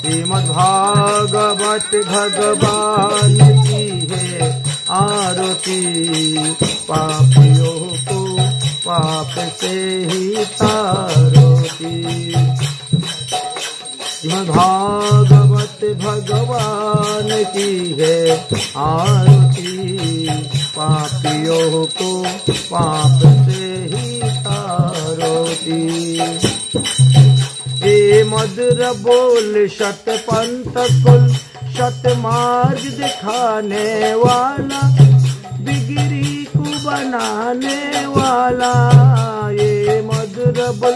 श्रीमद्भागवत भगवान की है आरती, पापियों को पाप से ही तारती। श्रीमद्भागवत भगवान की है आरती, पापियों को पाप से ही तारती। ए मधुर बोल शत पंथ कुल, शत मार्ग दिखाने वाला, बिगड़ी को बनाने वाला। ये मधुर बोल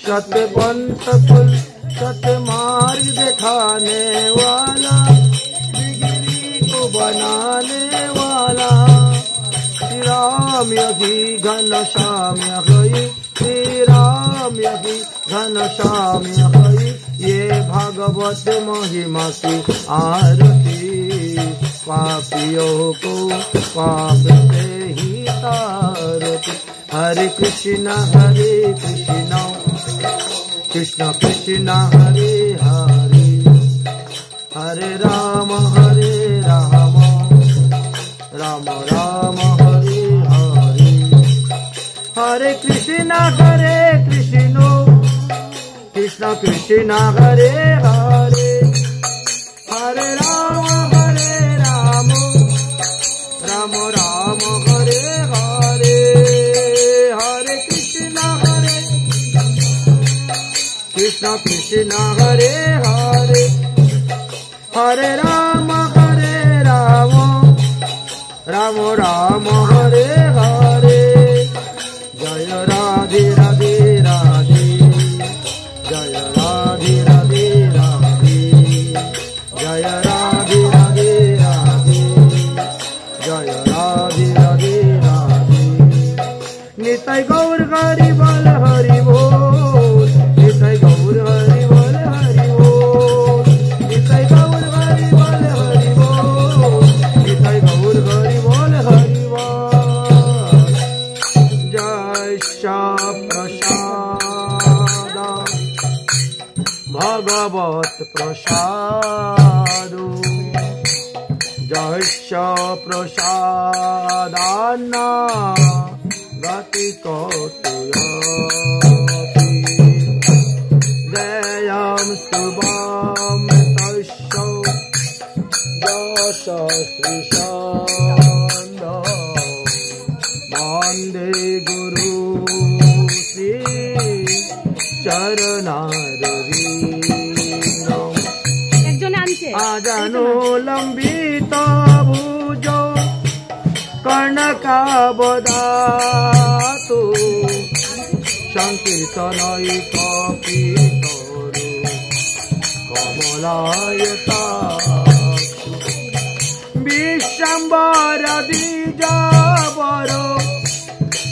शत पंथ कुल, शत मार्ग दिखाने वाला, बिगड़ी को बनाने वाला। श्री राम यही घनश्याम यही, श्री राम यही घनश्याम यही, ये भागवत महिमा की आरती, पापियों को पाप से ही तारती। हरे कृष्ण कृष्ण कृष्ण हरे हरे, हरे राम राम राम हरे हरे। हरे कृष्ण कृष्ण कृष्ण हरे हरे, हरे राम राम राम हरे हरे। हरे कृष्ण कृष्ण हरे हरे, हरे राम राम राम हरे हरे। जय राधे राधे राधे, जय राधे राधे राधे, जय राधे राधे राधे, जय राधे राधे राधे। निताय गौर हरि बोल हरि बोल, निताय गौर हरि बोल हरि बोल, निताय गौर हरि बोल हरि बोल, निताय गौर हरि बोल हरि बोल। जय श्याम प्रसाद भगवत प्रसाद, जय श्याम प्रसादाना गति कौतुयति। जयं शुभं तस्सौ यश श्रीशान्द, वन्दे गुरु श्री चरणारविन्दम्। आजानुलम्बित भुजौ कर्णकावदातु, संकीर्तनैकपितरो कमलायताक्षु। विश्वम्भर द्विजवरो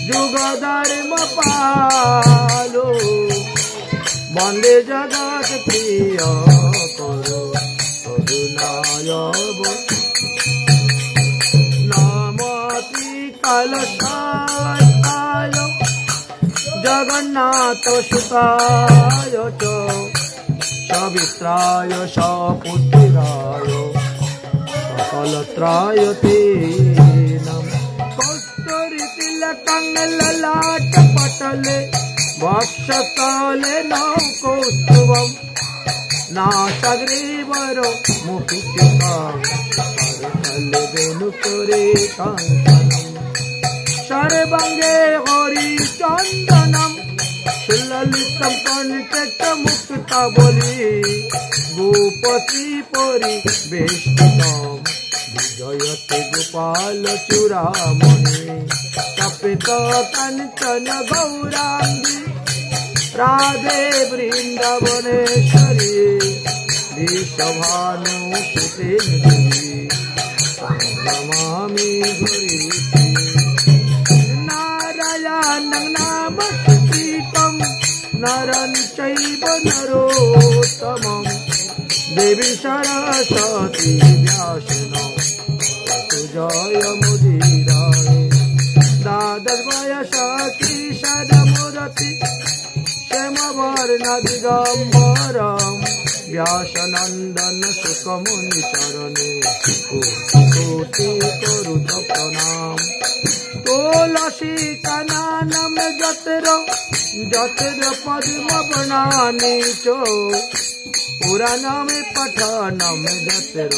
जुगधर्मपालो, वन्दे जगत् प्रिय करो करुणाय। नमति कलशाय जगन्नाथ सुताय च, सवित्राय सपुत्राय सकलत्राय ते नमः। कस्तूरी तिलकं ललाटपटले, वक्षस्थले नौकौस्तुभम्, नासाग्रीवरो मुकुटिकां, करतले वेणुकरे काङ्कणम्। सर्वाङ्गे हरिचन्दनम्, सुललितं कण्ठे मुक्तावली, भूपति परिवेष्टितम्, विजयते गोपाल चूड़ामणि। तपित काञ्चन गौराङ्गी, राधे वृन्दावनेश्वरी, विश्वभानुसुते देवी, नमामि हरिप्रिये। नारायणं नमस्कृतं नरं चैव नरोत्तमं, देवी सरस्वती व्यासनो जयमुदीरये। द्वादश वयसि किशोरमुदति, क्षेमवर्णदिगम्बरं, व्यासनंदन सुखमुनि चरणे कोटि करुत प्रणाम तुलसी काननम जतर जतर पद्म बनानी चो पुराणम पठनम जतर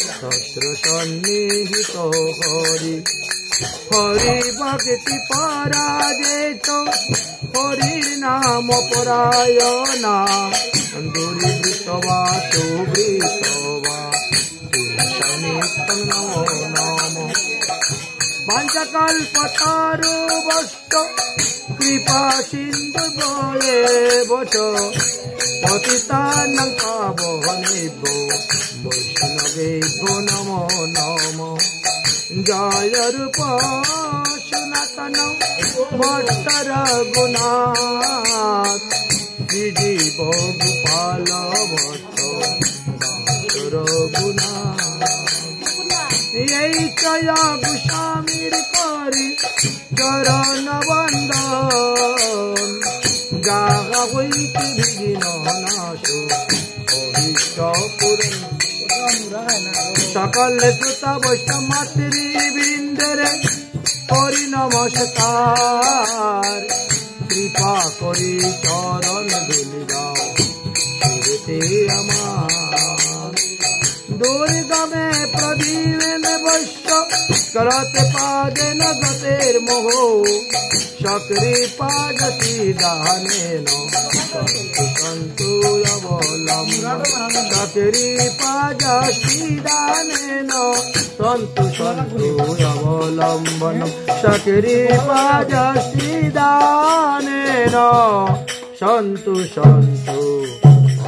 शस्त्र सन्निहित हरि हरि भक्ति पराजेत हरि नाम परायणा दुर्वृतवा सुवृतवा नित्यं नमो नमः पंचकल्पतरुवश्च कृपा सिन्धुभ्यो च पतितानां पावनेभ्यो वैष्णवेभ्यो नमो नमः जय रूप सनातन भट्ट रघुनाथ श्रीजीव गोपाल भट्ट रघुनाथ यही चया गोस्वामीर करी चरण बंदन जागा होइते विघ्न नाश अभीष्ट पूरण सकल श्रोता वैष्णव मातृवृंदे करि नमस्कार कृपा करि चरण धूलि दाओ सुरते आमार दुर्गमे प्रदीपेन वैश्य करते पादेन गतेर मोहो सक्रीपा गतिदानेन सन्तु अवलम्बन सक्रीपा गतिदानेन सन्तु अवलम्बन सक्रीपा गतिदानेन सन्तु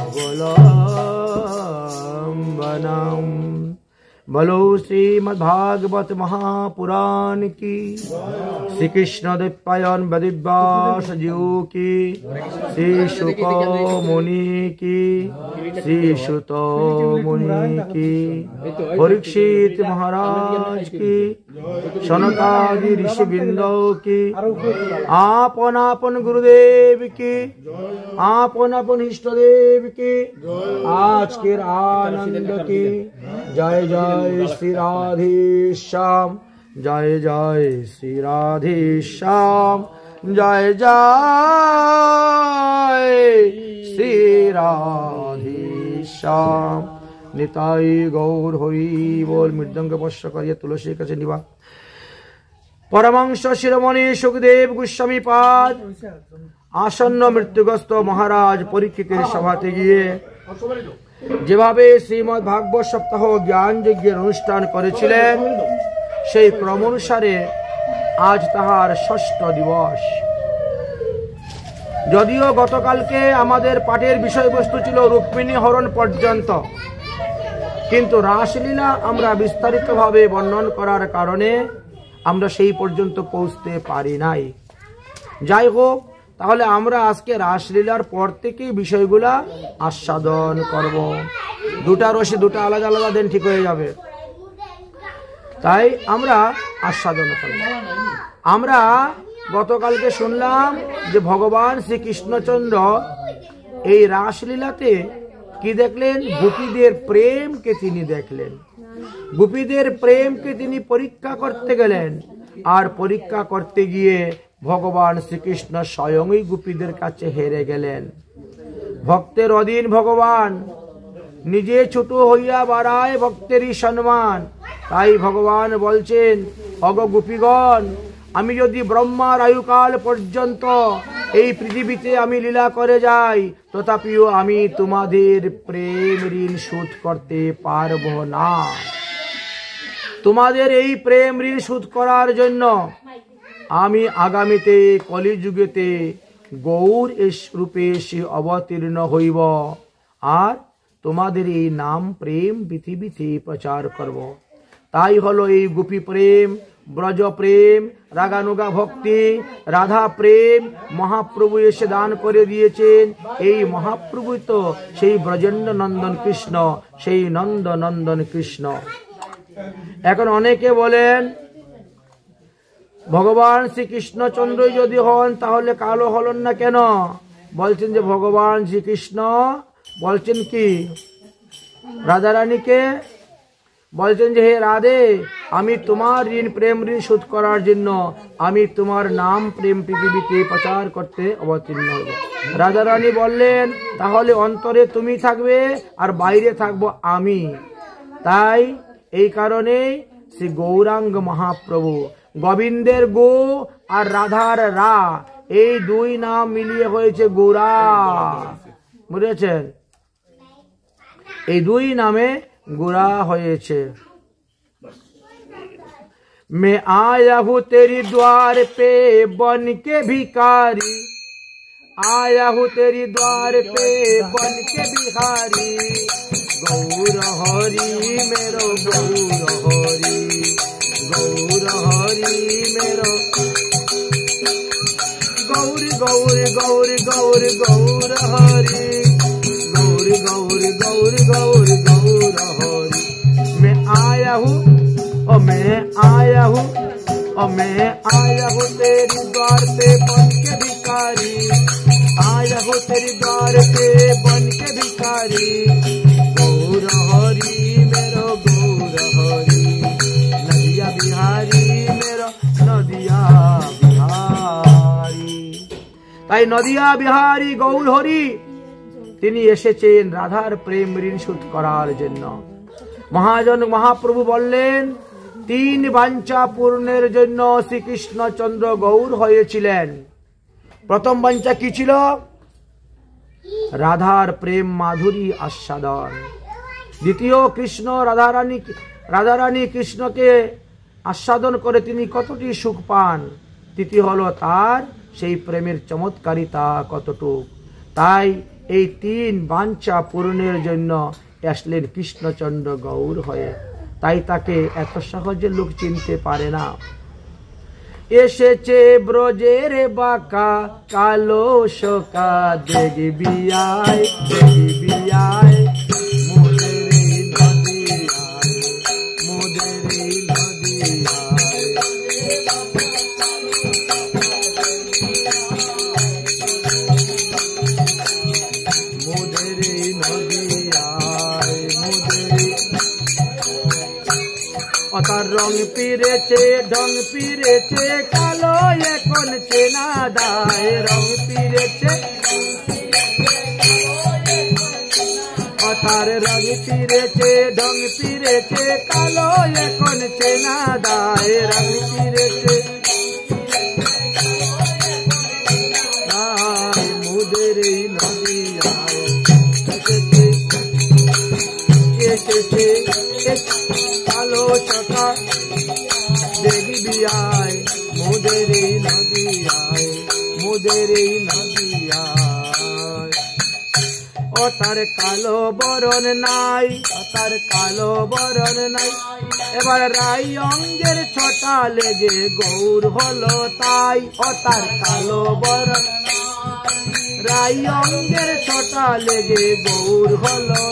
अवलम्बनम् बोलो श्रीमद्भागवत महापुराण की श्री कृष्ण द्वैपायन वेदव्यास जी की श्री शुक मुनि की श्री सुत मुनि की परीक्षित महाराज की सनकादि ऋषिवृंद की आपन आपन गुरुदेव की आपन आपन इष्ट देव की आज के आनंद की जय जय श्री राधे श्याम जय जय श्री राधे श्याम जय जय श्री राधे श्याम निताई गौर हरि बोल मृदंग पश्य करिए तुलसी काछे निवा परमांश शिरोमणि सुखदेव गोस्वामी पाद आसन्न मृत्युग्रस्त महाराज परीक्षितेर सभाते गिये যেভাবে শ্রীমদ্ ভাগবত সপ্তাহ জ্ঞান যজ্ঞের অনুষ্ঠান করেছিলেন সেই ক্রম অনুসারে আজ তাহার ষষ্ঠ দিবস। যদিও গতকালকে আমাদের পাঠের বিষয়বস্তু ছিল রুক্মিণী হরণ পর্যন্ত, কিন্তু রাসলীলা আমরা বিস্তারিতভাবে বর্ণন করার কারণে আমরা সেই পর্যন্ত পৌঁছতে পারি নাই। যাই হোক, তাহলে আমরা আজকে রাসলীলার পর থেকে বিষয়গুলা আস্বাদন করব। দুটা রশি দুটা আলাদা আলাদা দেন, ঠিক হয়ে যাবে। তাই আমরা আস্বাদন করব। আমরা গতকালকে শুনলাম যে ভগবান শ্রীকৃষ্ণচন্দ্র এই রাসলীলাতে কি দেখলেন? গোপীদের প্রেমকে তিনি দেখলেন। গোপীদের প্রেমকে তিনি পরীক্ষা করতে গেলেন, আর পরীক্ষা করতে গিয়ে ভগবান শ্রীকৃষ্ণ স্বয়ংই গোপীদের কাছে হেরে গেলেন। ভক্তের অধীন ভগবান নিজে ছোট হইয়া বাড়ায় ভক্তেরই সম্মান। তাই ভগবান বলছেন, অগ গোপীগণ, আমি যদি ব্রহ্মার আয়ুকাল পর্যন্ত এই পৃথিবীতে আমি লীলা করে যাই, তথাপিও আমি তোমাদের প্রেম ঋণ শোধ করতে পারব না। তোমাদের এই প্রেম ঋণ শোধ করার জন্য আমি আগামীতে কলিযুগেতে গৌর রূপে এসে অবতীর্ণ হইব, আর তোমাদের এই নাম প্রেম পৃথিবীতে প্রচার করব। তাই হলো এই গোপী প্রেম, ব্রজ প্রেম, রাগানুগা ভক্তি, রাধা প্রেম মহাপ্রভু এসে দান করে দিয়েছেন। এই মহাপ্রভু তো সেই ব্রজেন্দ্র নন্দন কৃষ্ণ, সেই নন্দ নন্দন কৃষ্ণ। এখন অনেকে বলেন, ভগবান শ্রীকৃষ্ণচন্দ্রই যদি হন তাহলে কালো হলেন না কেন? বলছেন যে ভগবান শ্রীকৃষ্ণ বলছেন কি রাধা রানীকে বলছেন যে হে রাধে, আমি তোমার ঋণ প্রেম ঋণ শোধ করার জন্য আমি তোমার নাম প্রেম পৃথিবীতে প্রচার করতে অবতীর্ণ হব। রাধা রানী বললেন তাহলে অন্তরে তুমি থাকবে আর বাইরে থাকবো আমি। তাই এই কারণে শ্রী গৌরাঙ্গ মহাপ্রভু গোবিন্দের গো আর রাধার রা, এই দুই নাম মিলিয়ে হয়েছে গৌরা। বুঝেছেন? এই দুই নামে গোরা হয়েছে। मैं आया हूँ तेरी द्वार पे बन के भिखारी, आया हूँ तेरी द्वार पे बन के भिखारी, गौर हरि मेरो गौर हरि, गौर हरि मेरो गौर गौर गौर गौर गौर हरि, गौर गौर गौर गौर गौर हरि। मैं आया हूँ और मैं आया हूँ और मैं आया हूँ तेरी द्वार पे बन के भिखारी, आया हूँ तेरी द्वार पे बन के भिखारी, गौर हरि मेरो गौर हरि, नदिया बिहारी मेरो नदिया बिहारी। তাই নদিয়া বিহারী গৌর হরি তিনি এসেছেন রাধার প্রেম ঋণ শোধ করার জন্য। মহাজন মহাপ্রভু বললেন তিন বাঞ্ছা পূর্ণের জন্য শ্রীকৃষ্ণ চন্দ্র গৌর হয়েছিলেন। প্রথম বাঞ্ছা কি ছিল? রাধার প্রেম মাধুরী আস্বাদন। দ্বিতীয়, কৃষ্ণ রাধারানী কৃষ্ণকে আস্বাদন করে তিনি কতটি সুখ পান। তৃতীয় হলো তার সেই প্রেমের চমৎকারিতা কতটুক। তাই এই তিন বাঞ্ছা পূরণের জন্য আসলেন কৃষ্ণচন্দ্র গৌর হয়ে। তাই তাকে এত সহজে লোক চিনতে পারে না। এসেছে ব্রজের বাঁকা কালো শোকা, দেখবি আয় দেখবি আয় মোদের নদী আয়, মোদের নদী আয়। তার রং পিরেছে ঢং পিরেছে কালো এখন চেনা দায়, রং পিরেছে তার রং পিরেছে ঢং পিরেছে কালো এখন চেনা দায়, রং পিরেছে মোদের নদী আয়। এসেছে কালো চকা দেখবি আয়, মোদের নদী আয়, মোদের নদী আয়। ও তার কালো বরণ নাই, ও তার কালো বরণ নাই, এবার রাই অঙ্গের ছটা লেগে গৌর হলো তাই। ও তার কালো বরণ রাই অঙ্গের ছটা লেগে গৌর হলো,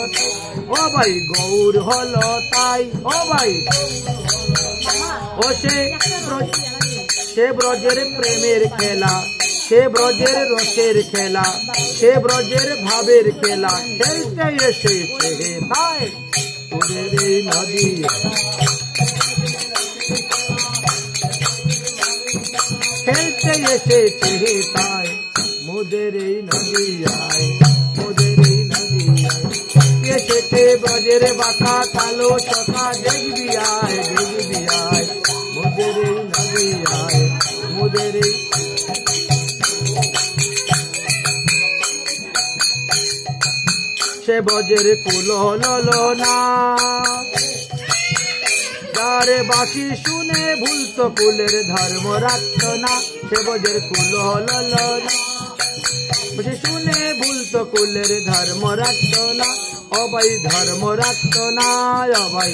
ও ভাই গৌর হলো তাই। ও ভাই ও সে ব্রজের প্রেমের খেলা, সে ব্রজের রসের খেলা, সে ব্রজের ভাবের খেলা খেলতে এসেছে তাই তোদের এই নদী। খেলতে এসেছে তাই মোদের এই নদী আয়, মোদের এই নদী আয়। এসেছে ব্রজের বাঁকা কালো চকা দেখবি আয় দেখবি আয়, মোদের এই নদী আয়, মোদের এই। সে ব্রজের কুল হলো না, যারে বাকি শুনে ভুলতো কুলের ধর্ম রাখত না। সে ব্রজের কুল হলো না, বসে শুনে ভুলতো কুলের ধর্ম রাখত না। ও ভাই ধর্ম রাখত না, ও ভাই।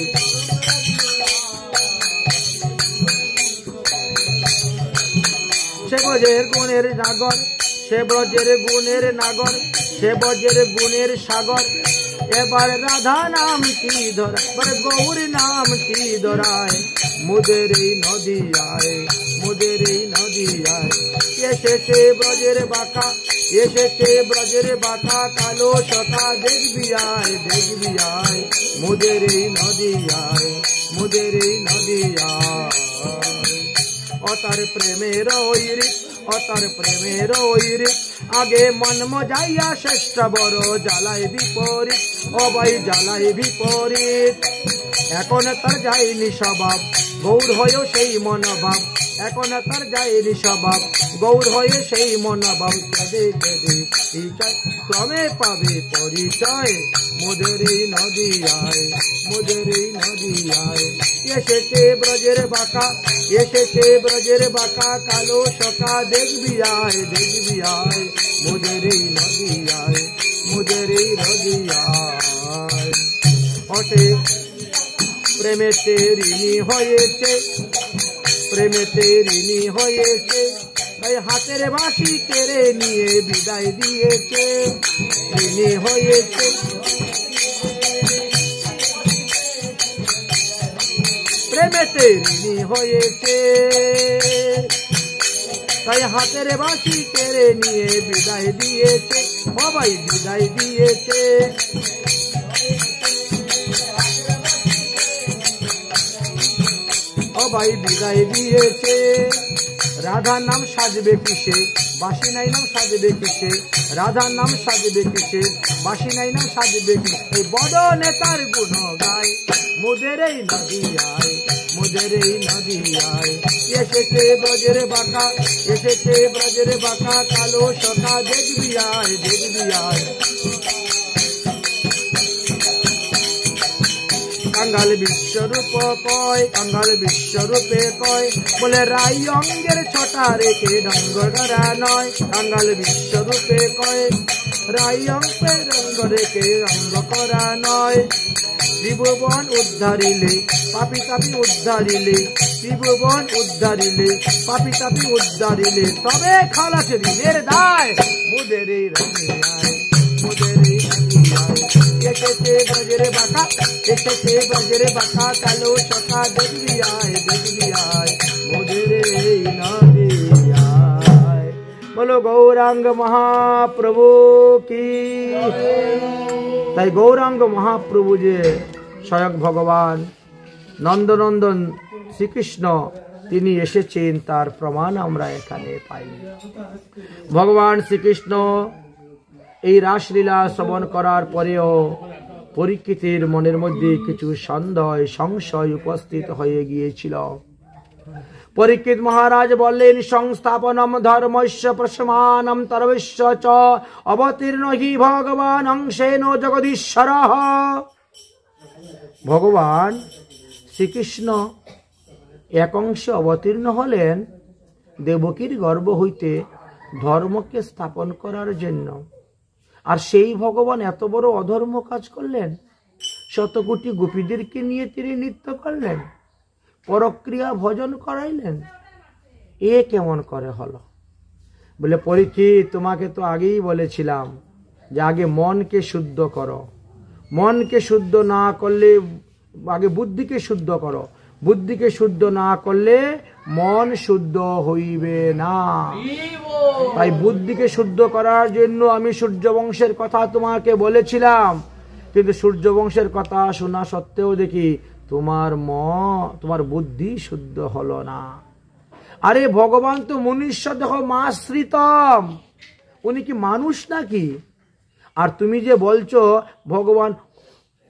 সে ব্রজের গুণের নাগর, সে ব্রজের গুণের নাগর, সে ব্রজের গুণের সাগর। এবার রাধা নাম কি ধরা, গৌর নাম কি ধরায়, মোদের এই নদিয়ায়, মোদের এই নদিয়ায়। এসেছে ব্রজের বাঁকা, এসেছে ব্রজের বাঁকা, কালো সখা দেখবি আয়, দেখবি আয়, মোদের এই নদিয়ায়, মোদের এই নদিয়ায়। অতার প্রেমের ঐরিত, অতার প্রেমের ঐরিত, আগে মন মজাইয়া শ্রেষ্ঠ বড় জ্বালায় বিপরীত, অবাই জ্বালায় বিপরীত। এখন তার যায়নি স্বভাব, গৌর হয়েও সেই মনোভাব, এখন তার যায়নি স্বভাব, গৌর হয়ে সেই মনোভাব। কেঁদে কেঁদে ক্রমে পাবে পরিচয়, মোদের এই নদিয়ায়, মোদের এই নদিয়ায়। এসেছে ব্রজের বাঁকা, এসেছে ব্রজের বাঁকা, কালো সখা দেখবি আয়, দেখবি আয়, মোদের এই নদিয়ায়, মোদের এই নদিয়ায়। অটে প্রেমেতে ঋণী হয়েছে, প্রেমেতে ঋণী হয়েছে, তাই হাতের বাঁশি কেড়ে নিয়ে বিদায় দিয়েছে, ঋণী হয়েছে। প্রেমেতে ঋণী হয়েছে, তাই হাতের বাঁশি কেড়ে নিয়ে বিদায় দিয়েছে, সবাই বিদায় দিয়েছে। সবাই বিদায় দিয়েছে। রাধার নাম সাজবে কিসে, বাসি নাই নাম সাজবে কিসে, রাধার নাম সাজবে কিসে, বাসি নাই নাম সাজবে কিসে। এই বদনে তার গুণ গায়, মোদের এই নদিয়ায়, মোদের এই নদিয়ায়। এসেছে ব্রজের বাঁকা, এসেছে ব্রজের বাঁকা, কালো সখা দেখবি আয়, দেখবি আয়। কাঙ্গাল বিশ্বরূপ কয়, কাঙ্গাল বিশ্বরূপে কয়, বলে রাই অঙ্গের ছটা রেখে রঙ্গ করা নয়। কাঙ্গাল বিশ্বরূপে কয়, রাই অঙ্গের রঙ্গ রেখে রঙ্গ করা নয়। ত্রিভুবন উদ্ধারিলে, পাপি তাপি উদ্ধারিলে, ত্রিভুবন উদ্ধারিলে, পাপি তাপি উদ্ধারিলে, তবে খালাস ঋণের দায়, মোদের এই নদিয়ায়, মোদের এই নদিয়ায়। এসেছে ব্রজের বাঁকা, এসেছে ব্রজের বাঁকা, কালো সখা দেখবি আয়, দেখবি আয়, মোদের এই নদিয়ায়। বলো গৌরাঙ্গ মহাপ্রভু কি। তাই গৌরাঙ্গ মহাপ্রভু যে স্বয়ং ভগবান নন্দনন্দন শ্রীকৃষ্ণ তিনি এসেছেন, তার প্রমাণ আমরা এখানে পাই। ভগবান শ্রীকৃষ্ণ এই রাসলীলা শ্রবণ করার পরেও পরীক্ষিতের মনের মধ্যে কিছু সন্দেহ সংশয় উপস্থিত হয়ে গিয়েছিল। পরীক্ষিত মহারাজ বললেন, সংস্থাপনম ধর্মস্য প্রশমানম তর্বস্য চ অবতীর্ণ হি ভগবান অংশেন জগদীশ্বর। ভগবান শ্রীকৃষ্ণ এক অংশে অবতীর্ণ হলেন দেবকীর গর্ভ হইতে ধর্মকে স্থাপন করার জন্য। আর সেই ভগবান এত বড় অধর্ম কাজ করলেন, শতকোটি গোপীদেরকে নিয়ে তিনি নৃত্য করলেন, পরক্রিয়া ভজন করাইলেন। এ কেমন করে হলো? বলে, পরীক্ষিত তোমাকে তো আগেই বলেছিলাম যে আগে মনকে শুদ্ধ করো, মনকে শুদ্ধ না করলে, আগে বুদ্ধিকে শুদ্ধ করো, বুদ্ধিকে শুদ্ধ না করলে মন শুদ্ধ হইবে না। তাই বুদ্ধিকে শুদ্ধ করার জন্য আমি সূর্যবংশের কথা তোমাকে বলেছিলাম, কিন্তু সূর্যবংশের কথা শোনা সত্ত্বেও দেখি তোমার বুদ্ধি শুদ্ধ হলো না। আরে ভগবান তো মনুষ্য দেহ মাশ্রিতম, উনি কি মানুষ নাকি? আর তুমি যে বলছো ভগবান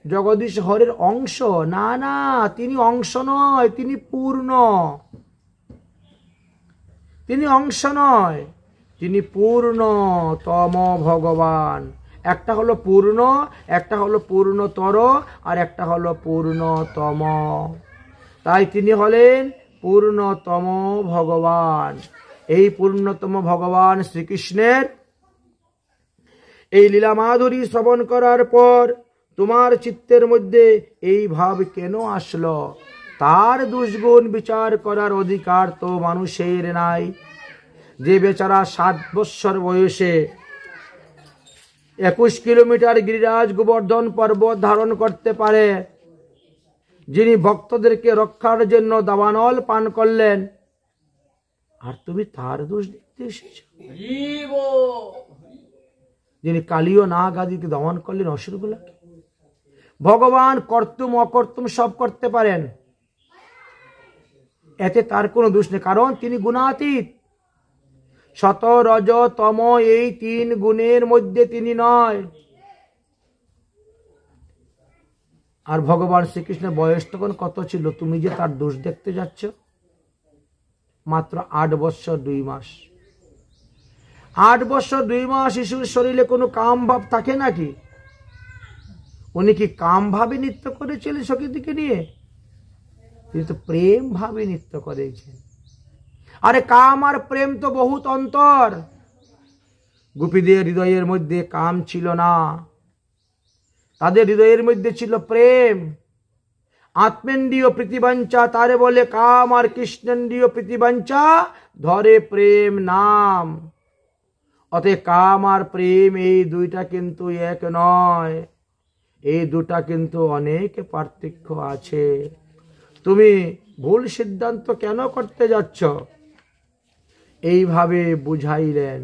জগদীশ হরের অংশ, না না, তিনি অংশ নয়, তিনি পূর্ণ। তিনি অংশ নয়, তিনি পূর্ণতম ভগবান। একটা হলো পূর্ণ, একটা হলো পূর্ণতর, আর একটা হলো পূর্ণতম। তাই তিনি হলেন পূর্ণতম ভগবান। এই পূর্ণতম ভগবান শ্রীকৃষ্ণের এই লীলা মাধুরী শ্রবণ করার পর তোমার চিত্তের মধ্যে এই ভাব কেন আসলো? তার দুষ্গুণ বিচার করার অধিকার তো মানুষের নাই। যে বেচারা 7 বৎসর বয়সে 21 কিলোমিটার গিরিরাজ গোবর্ধন পর্বত ধারণ করতে পারে, যিনি ভক্তদেরকে রক্ষার জন্য দাবানল পান করলেন, আর তুমি তার দোষ দেখতে এসেছ। যিনি কালীয় নাগ আদিকে দমন করলেন, অসুরগুলাকে। ভগবান কর্তুম অকর্তুম সব করতে পারেন, এতে তার কোনো দোষ নেই, কারণ তিনি গুণাতীত। শত রজ তম এই তিন গুণের মধ্যে তিনি নয়। আর ভগবান শ্রীকৃষ্ণের বয়স তখন কত ছিল? তুমি যে তার দোষ দেখতে যাচ্ছ, মাত্র 8 বৎসর 2 মাস। 8 বৎসর 2 মাস শিশুর শরীরে কোনো কাম ভাব থাকে নাকি? উনি কি কাম ভাবে নৃত্য করেছিলেন সখীদিকে নিয়ে? তিনি তো প্রেম ভাবে নৃত্য করেছেন। আরে কাম আর প্রেম তো বহুত অন্তর। গোপীদের হৃদয়ের মধ্যে কাম ছিল না, তাদের হৃদয়ের মধ্যে ছিল প্রেম। আত্মেন্দ্রিয় প্রীতিবাঞ্ছা তারে বলে কাম, আর কৃষ্ণেন্দ্রিয় প্রীতিবাঞ্ছা ধরে প্রেম নাম। অতএব কাম আর প্রেম এই দুইটা কিন্তু এক নয়, এই দুটা কিন্তু অনেক পার্থক্য আছে। তুমি ভুল সিদ্ধান্ত কেন করতে যাচ্ছ? এইভাবে বুঝাইলেন।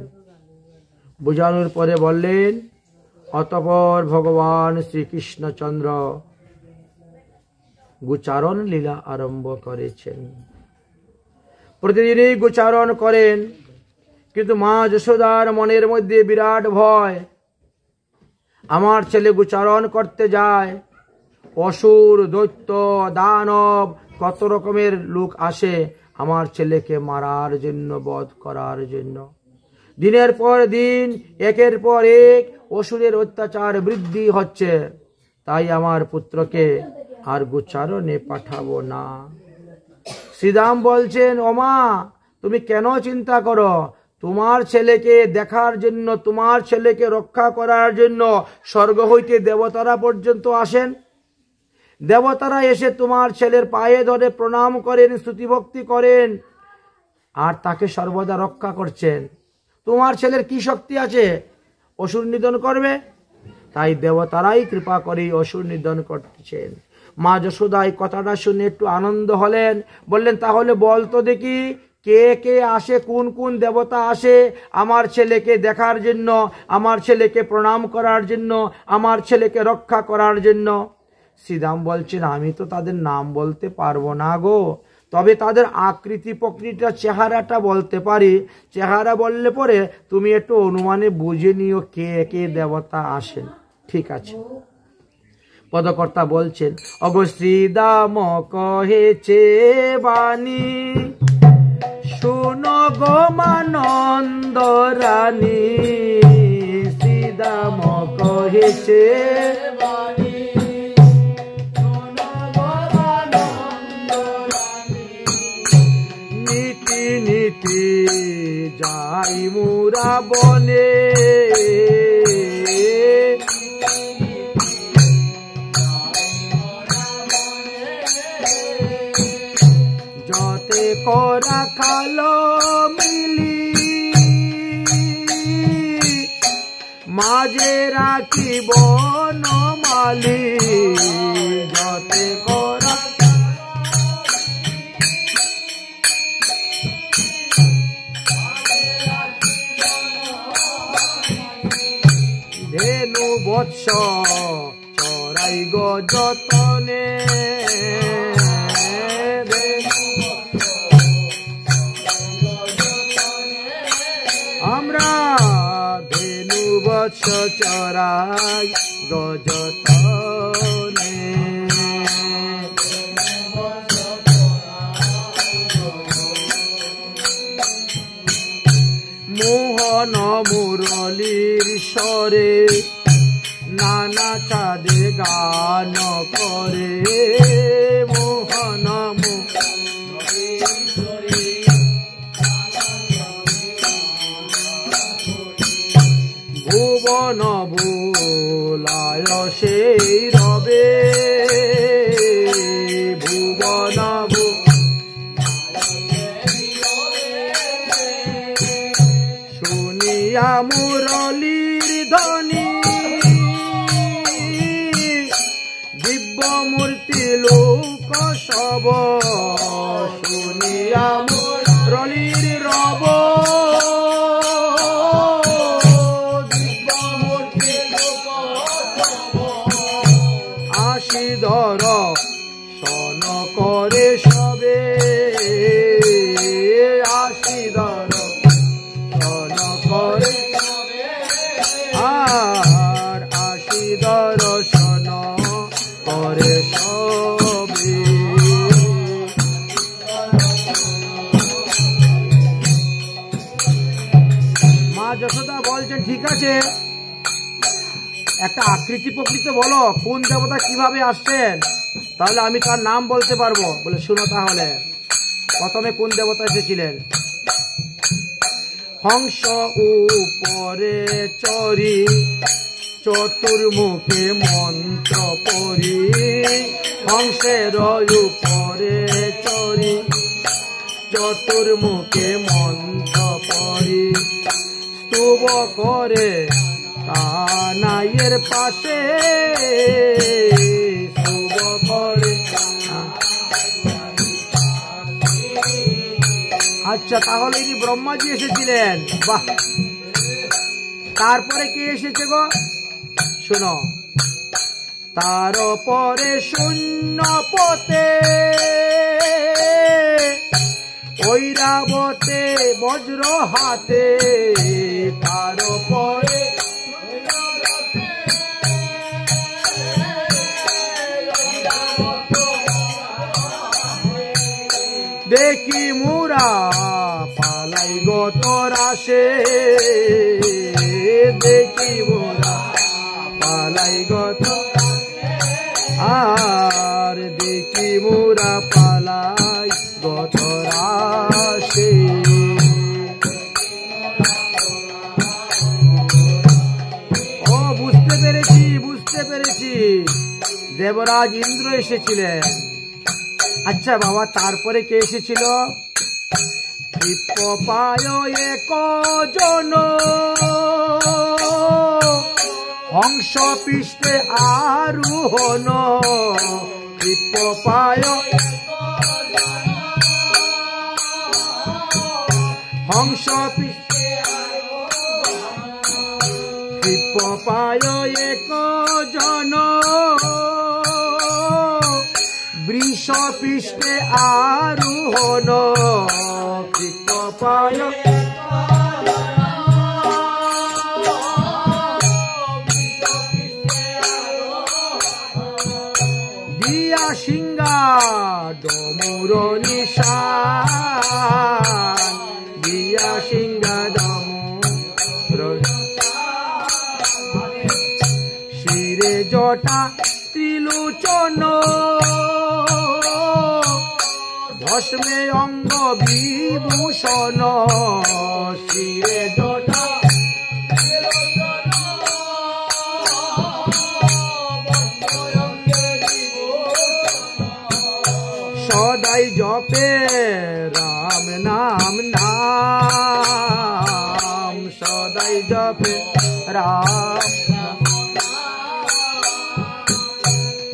বুঝানোর পরে বললেন, অতঃপর ভগবান শ্রীকৃষ্ণচন্দ্র গোচারণ লীলা আরম্ভ করেছেন। প্রতিদিনই গোচারণ করেন, কিন্তু মা যশোদার মনের মধ্যে বিরাট ভয়। আমার ছেলে গোচারণ করতে যায়, অসুর দৈত্য দানব কত রকমের লোক আসে আমার ছেলেকে মারার জন্য, বধ করার জন্য। দিনের পর দিন একের পর এক অসুরের অত্যাচার বৃদ্ধি হচ্ছে, তাই আমার পুত্রকে আর গোচারণে পাঠাবো না। শ্রীরাম বলছেন, ওমা তুমি কেন চিন্তা করো? তোমার ছেলেকে দেখার জন্য, তোমার ছেলেকে রক্ষা করার জন্য স্বর্গ হইতে দেবতারা পর্যন্ত আসেন। দেবতারা এসে তোমার ছেলের পায়ে ধরে প্রণাম করেন, স্তুতিভক্তি করেন, আর তাকে সর্বদা রক্ষা করছেন। তোমার ছেলের কি শক্তি আছে অসুর নিধন করবে? তাই দেবতারাই কৃপা করে অসুর নিধন করতেছেন। মা যশোদা এই কথাটা শুনে একটু আনন্দ হলেন। বললেন, তাহলে বল তো দেখি কে কে আসে, কোন কোন দেবতা আসে আমার ছেলেকে দেখার জন্য, আমার ছেলেকে প্রণাম করার জন্য, আমার ছেলেকে রক্ষা করার জন্য। শ্রীরাম বলছেন, আমি তো তাদের নাম বলতে পারবো না গো, তবে তাদের আকৃতি প্রকৃতিটা, চেহারাটা বলতে পারি। চেহারা বললে পরে তুমি একটু অনুমানে বুঝে নিও কে কে দেবতা আসেন। ঠিক আছে। পদকর্তা বলছেন, অগো শ্রীদাম কহেছে বাণী, শুনো গো মানন্দ রানী। শ্রীদাম কহেছে বাণী, নীতি নীতি যাই মুরা বনে, যতে করা খালো মিলি, মাঝে রাখিব নমালি। যতে করা ধেনু বৎস চড়াই গো যতনে, আমরা ধেনু বৎস চড়াই গো যতনে। মোহন মুরলীর স্বরে নানা চাঁদে গান করে, মোহন ভুবন ভুলায় সেই রবে, ভুবন শুনিয়া মুরলীর ধ্বনি, দিব্য মূর্তি লোক সব শুনিয়া মুরলীর রব আশিধর সন করে সবে আশিধর সন করে আর আশিধর সন করে সবে। মা যশোদা বলছেন ঠিক আছে, একটা আকৃতি প্রকৃতি বলো, কোন দেবতা কিভাবে আসছেন, তাহলে আমি তার নাম বলতে পারবো। বলে শুনো তাহলে, প্রথমে কোন দেবতা এসেছিলেন? হংস উপরে চরি চতুর্মুখে মন্ত্র পড়ি, হংসের উপরে চরি চতুর্মুখে মন্ত্র পড়ি, স্তুব করে কানাইয়ের পাশে স্তুব করে। আচ্ছা, তাহলে কি ব্রহ্মাজি এসেছিলেন? বাহ। তারপরে কে এসেছে গো? শোনো, তার পরে শূন্য পথে ঐরাবতে বজ্র হাতে, তার পরে দেখি মুরা পালাই গত রাশে, দেখি মুরা পালাই গত আর দেখি মুরা পালাই গত রাশে। ও বুঝতে পেরেছি, বুঝতে পেরেছি, দেবরাজ ইন্দ্র এসেছিলেন। আচ্ছা বাবা, তারপরে কে এসেছিল? পায় এক জন হংস পৃষ্ঠে আরোহণ, পায় হংস পৃষ্ঠে পায় এক জন বৃষ পৃষ্ঠে আরোহণ, পায় দিয়া সিংহা ডমুর নিশান, দিয়া সিংহা ডমুর শিরে জটা ত্রিলোচন, ভস্মে অঙ্গ বিভূষণ, শিরে জটা সদাই জপে রাম নাম নাম, সদাই জপে রাম।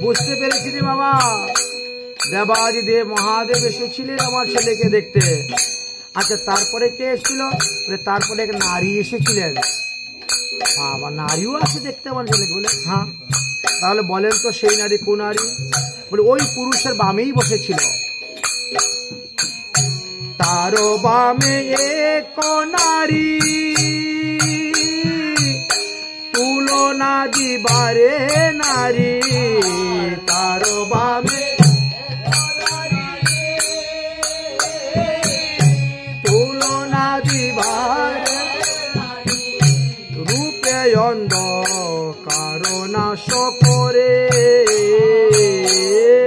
বুঝতে পেরেছি রে বাবা, দেবাজি দেব মহাদেব এসেছিলেন আমার ছেলেকে দেখতে। আচ্ছা, তারপরে কে এসেছিল? তারপরে এক নারী এসেছিলেন। আবার নারীও আছে দেখতে আমার ছেলেকে। বলে হ্যাঁ, তাহলে বলেন তো সেই নারী কোন নারী? বলে ওই পুরুষের বামেই বসেছিল। তার বামে এক নারী, তুলনা দিবারে নারী, তার বামে তুলনা দিবারে রূপে অন্ধকার নাশ করে,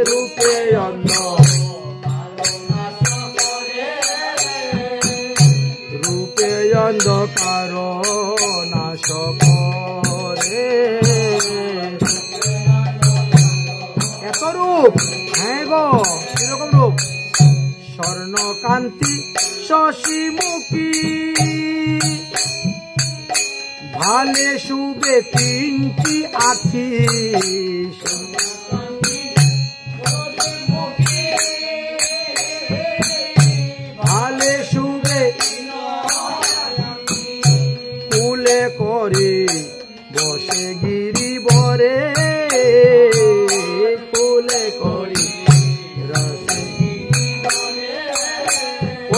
রূপে রূপে অন্ধকার নাশ করে। এত রূপ? হ্যাঁ গো, কিরকম রূপ? স্বর্ণকান্তি শশীমুখী, ভালে শুবে তিনটি আখি,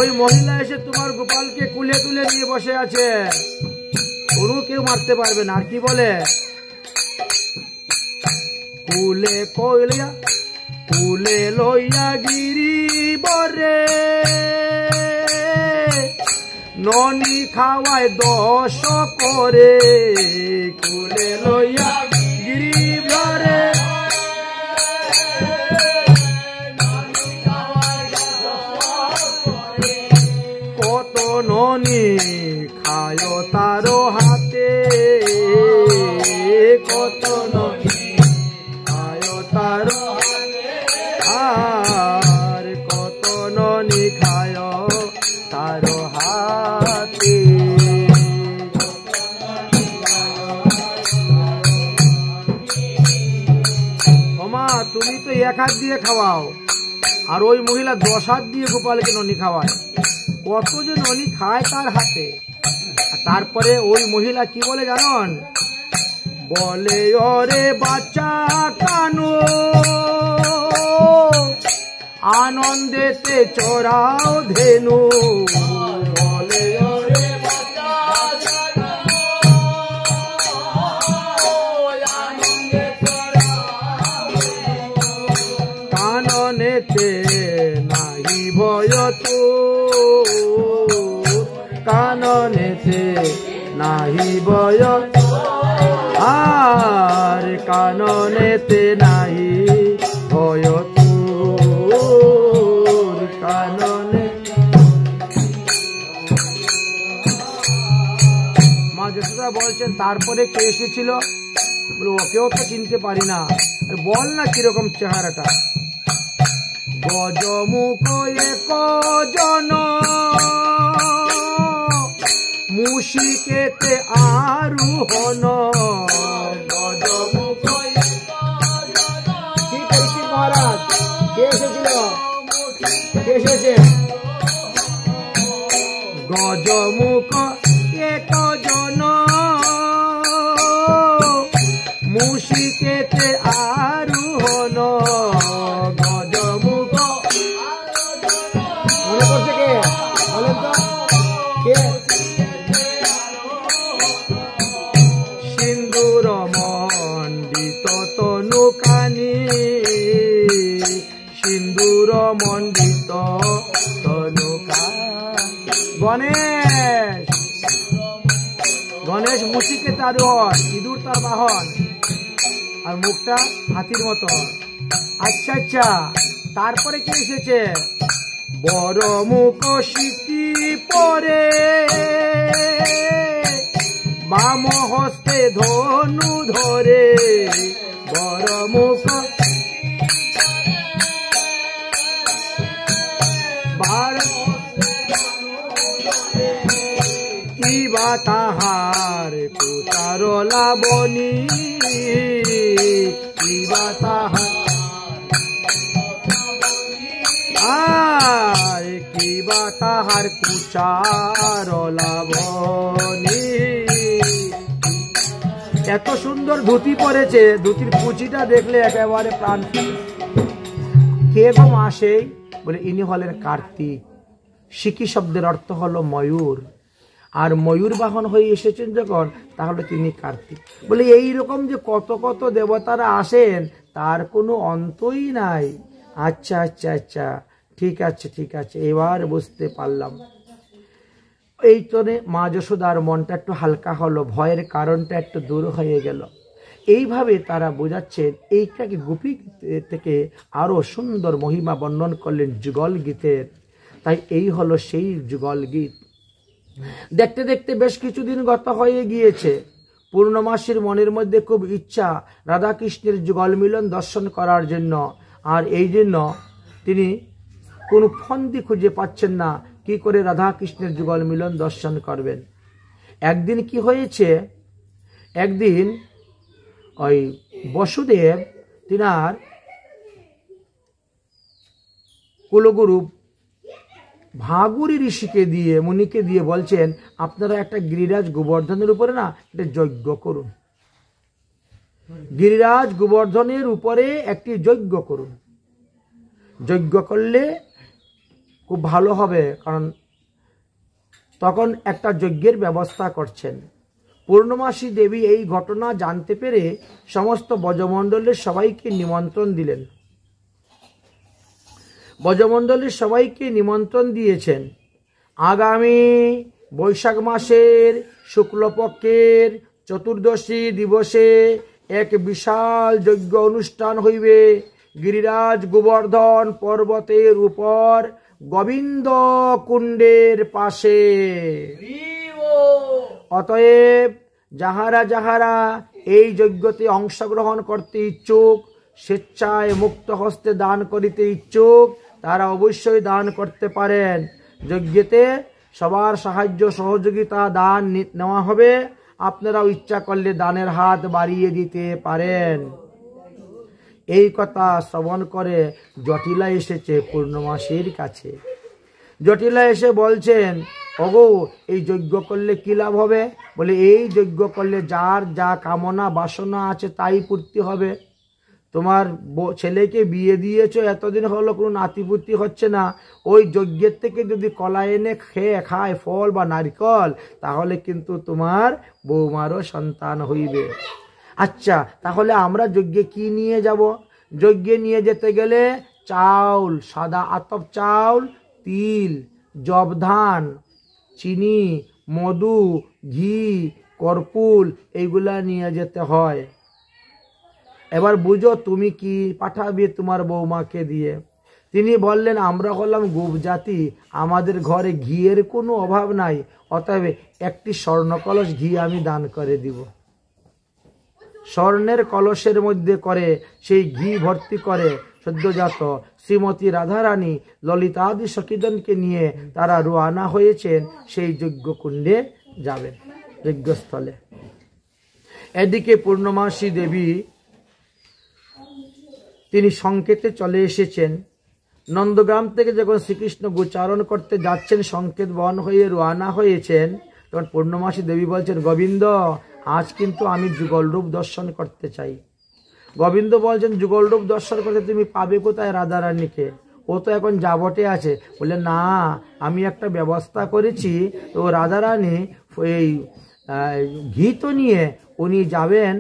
ওই মহিলা এসে তোমার গোপালকে কুলে তুলে নিয়ে বসে আছে, কোনো কেউ মারতে পারবে না। আর কি বলে, কুলে কইলিয়া কুলে লইয়া গিরিবরে ননি খাওয়ায় 10 করে, কুলে লইয়া গিরিবরে কত ননি খায় তারো হাতে, কত ননি খায় তারো আর কত ননি খায় তারো হাতে। ওমা তুমি তো 1 হাত দিয়ে খাওয়াও, আর ওই মহিলা 10 হাত দিয়ে গোপালকে ননি খাওয়ায়, কত যে ননি খায় তার হাতে। তারপরে ওই মহিলা কি বলে জানন, বলে ওরে বাচ্চা কানো আনন্দেতে চড়াও ধেনু, বলে ওরে বাচ্চা কানো আনন্দে চড়াও কাননেতে নাহি ভয় তো, কাননেতে নাহি ভয় আর কাননেতে নাহি ভয় তোর, কাননে। মা যশোদা বলছেন তারপরে কে এসেছিল, বলে ওকেও তো চিনতে পারি না, বল না কিরকম চেহারাটা। গজমুখ এক জন মুশিকেতে আরোহণ, গজমুখ কি পরীক্ষিত মহারাজ কে এসেছিল, কে এসেছে, গজমুখ এক জন মুশিকেতে আরোহণ, গজমুখ মনে করছে কে বলেন তো কে, সিন্দুর মণ্ডিত তনুকানি, সিন্দুর মণ্ডিত তনুকা। গণেশ, গণেশ মুশিকে তার ইঁদুর তার বাহন, আর মুখটা হাতির মতো। আচ্ছা আচ্ছা, তারপরে কি এসেছে, বড় মুখ সিকি পরে বাম হস্তে ধনু ধরে, বড় মুখ কিবা তাহার কুতার লাবণী, কিবা তাহার আর কিবা তাহার কুচার লাবণী। এত সুন্দর ধুতি পরেছে, ধুতির কুচিটা দেখলে একেবারে প্রাণ। কে গো মা সেই, বলে ইনি হলেন কার্তিক। সিকি শব্দের অর্থ হলো ময়ূর, আর ময়ূর বাহন হয়ে এসেছেন যখন, তাহলে তিনি কার্তিক। বলে এইরকম যে কত কত দেবতারা আসেন তার কোনো অন্তই নাই। আচ্ছা আচ্ছা আচ্ছা, ঠিক আছে ঠিক আছে, এবার বুঝতে পারলাম। এই জন্যে মা যশোদার মনটা একটু হালকা হলো, ভয়ের কারণটা একটু দূর হয়ে গেল। এইভাবে তারা বোঝাচ্ছেন, এইটাকে গোপী থেকে আরো সুন্দর মহিমা বর্ণন করলেন যুগল গীতের। তাই এই হলো সেই যুগল গীত। দেখতে দেখতে বেশ কিছুদিন গত হয়ে গিয়েছে। পূর্ণমাসীর মনের মধ্যে খুব ইচ্ছা রাধাকৃষ্ণের যুগল মিলন দর্শন করার জন্য, আর এই জন্য তিনি কোনো ফন্দি খুঁজে পাচ্ছেন না কি করে রাধাকৃষ্ণের যুগল মিলন দর্শন করবেন। একদিন কি হয়েছে, একদিন ওই বসুদেব তিনার কুলগুরু ভাগুরি ঋষিকে দিয়ে, মুনিকে দিয়ে বলছেন, আপনারা একটা গিরিরাজ গোবর্ধনের উপরে না একটা যজ্ঞ করুন, গিরিরাজ গোবর্ধনের উপরে একটি যজ্ঞ করুন। যজ্ঞ করলে খুব ভালো হবে, কারণ তখন একটা যজ্ঞের ব্যবস্থা করছেন। পূর্ণমাসী দেবী এই ঘটনা জানতে পেরে সমস্ত ব্রজমণ্ডলের সবাইকে নিমন্ত্রণ দিলেন। ব্রজমণ্ডলের সবাইকে নিমন্ত্রণ দিয়েছেন আগামী বৈশাখ মাসের শুক্লপক্ষের চতুর্দশী দিবসে এক বিশাল যজ্ঞ অনুষ্ঠান হইবে গিরিরাজ গোবর্ধন পর্বতের উপর গোবিন্দ কুণ্ডের পাশে। অতএব যাহারা যাহারা এই যজ্ঞতে অংশগ্রহণ করতে ইচ্ছুক, স্বেচ্ছায় মুক্ত হস্তে দান করিতে ইচ্ছুক, তারা অবশ্যই দান করতে পারেন। যজ্ঞেতে সবার সাহায্য সহযোগিতা দান নেওয়া হবে। আপনারাও ইচ্ছা করলে দানের হাত বাড়িয়ে দিতে পারেন। এই কথা শ্রবণ করে জটিলা এসেছে পূর্ণমাসীর কাছে। জটিলা এসে বলছেন, ওগো এই যজ্ঞ করলে কি লাভ হবে? বলে এই যজ্ঞ করলে যার যা কামনা বাসনা আছে তাই পূর্তি হবে। তোমার ছেলেকে বিয়ে দিয়েছো, এতদিন হলো কোনো নাতিপুতি হচ্ছে না, ওই যজ্ঞের থেকে যদি কলা এনে খেয়ে খায় ফল বা নারকেল, তাহলে কিন্তু তোমার বৌমারও সন্তান হইবে। আচ্ছা, তাহলে আমরা যজ্ঞে কি নিয়ে যাব? যজ্ঞে নিয়ে যেতে গেলে চাউল, সাদা আতপ চাউল, তিল, জব ধান, চিনি, মধু, ঘি, কর্পূর এইগুলা নিয়ে যেতে হয়। এবার বুঝো তুমি কি পাঠাবে তোমার বৌমাকে দিয়ে। তিনি বললেন, আমরা হলাম গোপ জাতি, আমাদের ঘরে ঘিয়ের কোনো অভাব নাই, অতএব একটি স্বর্ণ কলস ঘি আমি দান করে দিব। স্বর্ণের কলসের মধ্যে করে সেই ঘি ভর্তি করে সদ্যজাত শ্রীমতী রাধারানী ললিতাদি সখীদনকে নিয়ে তারা রওনা হয়েছেন সেই যজ্ঞকুণ্ডে যাবেন, যজ্ঞস্থলে। এদিকে পূর্ণমাসী দেবী তিনি সংকেতে চলে এসেছেন। নন্দগ্রাম থেকে যখন শ্রীকৃষ্ণ গোচারণ করতে যাচ্ছেন, সংকেত বন হয়ে রওনা হয়েছেন, তখন পূর্ণমাসী দেবী বলছেন, গোবিন্দ আজ কিন্তু আমি যুগল রূপ দর্শন করতে চাই। গোবিন্দ বলছেন, যুগল রূপ দর্শন করতে তুমি পাবে কোথায় রাধারানীকে? ও তো এখন যাবটে আছে। বলে না, আমি একটা ব্যবস্থা করেছি, তো রাধারানী এই ঘি তো নিয়ে উনি যাবেন,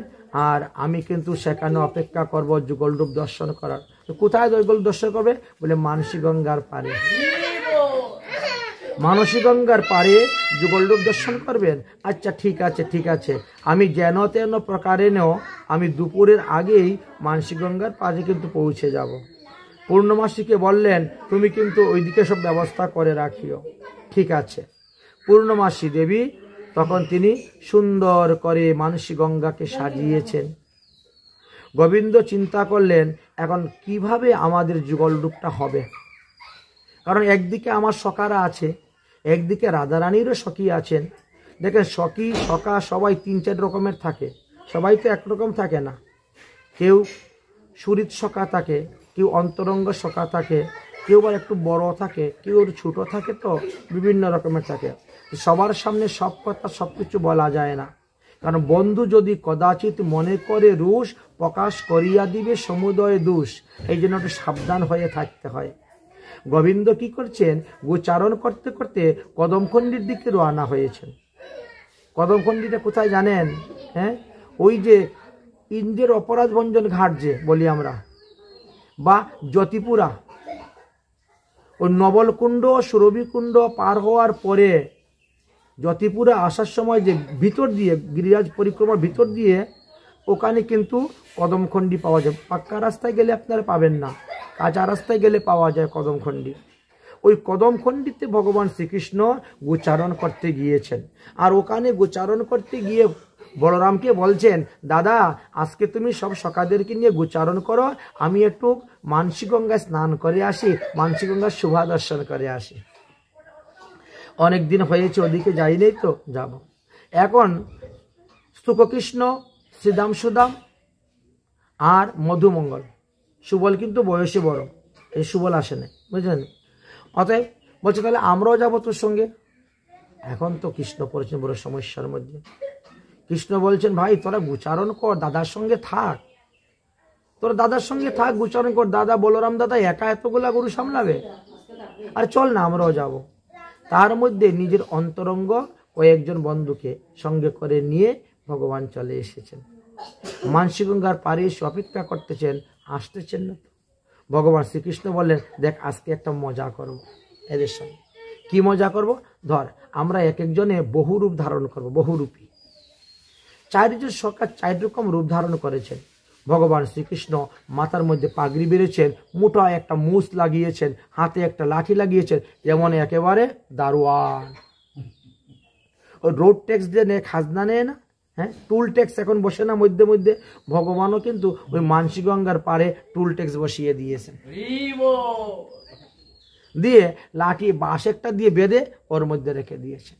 আর আমি কিন্তু সেখানে অপেক্ষা করব যুগল রূপ দর্শন করার। তো কোথায় যুগল দর্শন করবে? বলে মানসী গঙ্গার পারে। মানসী গঙ্গার পারে যুগল রূপ দর্শন করবেন? আচ্ছা ঠিক আছে, ঠিক আছে, আমি যেন তেন প্রকারেণও আমি দুপুরের আগেই মানসী গঙ্গার পারে কিন্তু পৌঁছে যাব। পূর্ণমাসীকে বললেন, তুমি কিন্তু ওইদিকে সব ব্যবস্থা করে রাখিও। ঠিক আছে। পূর্ণমাসী দেবী তখন তিনি সুন্দর করে মানসী গঙ্গাকে সাজিয়েছেন। গোবিন্দ চিন্তা করলেন, এখন কিভাবে আমাদের যুগল রূপটা হবে? কারণ একদিকে আমার সখারা আছে, একদিকে রাধারানীরও সখী আছেন। দেখেন, সখী সখা সবাই 3-4 রকমের থাকে, সবাই তো একরকম থাকে না। কেউ সুরিত সখা থাকে, কেউ অন্তরঙ্গ সখা থাকে, কেউ আবার একটু বড় থাকে, কেউ একটু ছোটো থাকে, তো বিভিন্ন রকমের থাকে। সবার সামনে সব কথা সব কিছু বলা যায় না, কারণ বন্ধু যদি কদাচিৎ মনে করে রুষ, প্রকাশ করিয়া দিবে সমুদয় দোষ। এই জন্য একটু সাবধান হয়ে থাকতে হয়। গোবিন্দ কি করছেন? গোচারণ করতে করতে কদমখণ্ডির দিকে রওনা হয়েছেন। কদমখণ্ডিটা কোথায় জানেন? হ্যাঁ, ওই যে ইন্দ্রের অপরাধ ভঞ্জন ঘাট যে বলি আমরা, বা জ্যোতিপুরা, ওই নবলকুণ্ড সুরভিকুণ্ড পার হওয়ার পরে জ্যোতিপুরা আসার সময় যে ভিতর দিয়ে গিরিরাজ পরিক্রমার ভিতর দিয়ে ওখানে কিন্তু কদমখণ্ডি পাওয়া যায়। পাক্কা রাস্তায় গেলে আপনারা পাবেন না, কাঁচা রাস্তায় গেলে পাওয়া যায় কদমখণ্ডি। ওই কদমখণ্ডিতে ভগবান শ্রীকৃষ্ণ গোচারণ করতে গিয়েছেন। আর ওখানে গোচারণ করতে গিয়ে বলরামকে বলছেন, দাদা আজকে তুমি সব সখাদেরকে নিয়ে গোচারণ করো, আমি একটু মানসী গঙ্গায় স্নান করে আসি, মানসী গঙ্গার শোভা দর্শন করে আসি। অনেক দিন হয়েছে ওদিকে যাই নেই, তো যাব। এখন স্থূককৃষ্ণ, শ্রীদাম সুদাম আর মধুমঙ্গল, সুবল কিন্তু বয়সে বড়, এই সুবল আসে না, বুঝলেন? অতএব বলছে, তাহলে আমরাও যাবো তোর সঙ্গে। এখন তো কৃষ্ণ পড়েছেন বড় সমস্যার মধ্যে। কৃষ্ণ বলছেন, ভাই তোরা গোচারণ কর, দাদার সঙ্গে থাক, তোরা দাদার সঙ্গে থাক, গোচারণ কর। দাদা বলরাম দাদা একা এতগুলা গরু সামলাবে? আর চল না আমরাও যাব। তার মধ্যে নিজের অন্তরঙ্গ কয়েকজন বন্ধুকে সঙ্গে করে নিয়ে ভগবান চলে এসেছেন। মানসীগঙ্গার পাড়ে এসে অপেক্ষা করতেছেন, আসতেছেন না তো। ভগবান শ্রীকৃষ্ণ বললেন, দেখ আজকে একটা মজা করব এদের সঙ্গে। কি মজা করব? ধর আমরা এক একজনে বহু রূপ ধারণ করব, বহুরূপী। চারিজন সরকার 4 রকম রূপ ধারণ করেছেন। ভগবান শ্রীকৃষ্ণ মাথার মধ্যে পাগড়ি বেড়েছেন, মুঠোয় একটা মুছ লাগিয়েছেন, হাতে একটা লাঠি লাগিয়েছেন, যেমন একেবারে দারোয়ান। ওই রোড ট্যাক্স দিয়ে খাজনা নেয় না, হ্যাঁ, টুল ট্যাক্স এখন বসে না মধ্যে মধ্যে, ভগবানও কিন্তু ওই মানসীগঙ্গার পাড়ে টুল ট্যাক্স বসিয়ে দিয়েছেন। দিয়ে লাঠি বাঁশ একটা দিয়ে বেঁধে ওর মধ্যে রেখে দিয়েছেন।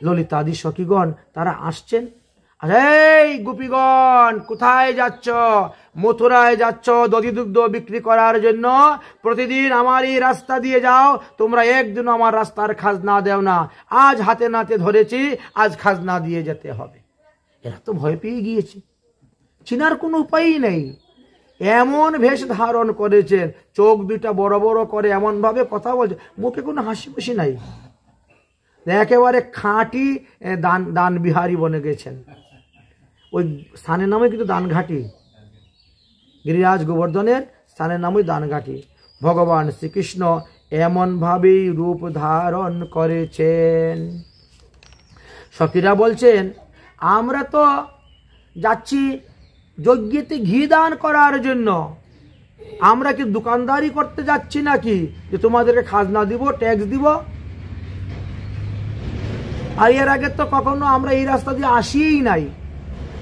ললিতাদি সখীগণ তারা আসছেন। এই গোপীগণ কোথায় যাচ্ছ? মথুরায় যাচ্ছ দধি দুগ্ধ বিক্রি করার জন্য? প্রতিদিন আমার এই রাস্তা দিয়ে যাও, তোমরা একদিন আমার রাস্তার খাজনা দেও না। আজ হাতে নাতে ধরেছি, আজ খাজনা দিয়ে যেতে হবে। এরা তো ভয় পেয়ে গিয়েছে, চিনার কোনো উপায়ই নেই। এমন বেশ ধারণ করেছেন, চোখ দুইটা বড় বড় করে এমন ভাবে কথা বলছে, মুখে কোনো হাসি খুশি নাই। একেবারে খাঁটি দান বিহারী বনে গেছেন। ওই স্থানের নামে কিন্তু দানঘাটি, গিরিরাজ গোবর্ধনের স্থানের নামই দানঘাটি। ভগবান শ্রীকৃষ্ণ এমন ভাবেই রূপ ধারণ করেছেন। সখীরা বলছেন, আমরা তো যাচ্ছি যজ্ঞেতে ঘি দান করার জন্য, আমরা কি দোকানদারি করতে যাচ্ছি নাকি যে তোমাদেরকে খাজনা দিব, ট্যাক্স দিব? আর এর আগে তো কখনো আমরা এই রাস্তা দিয়ে আসিই নাই,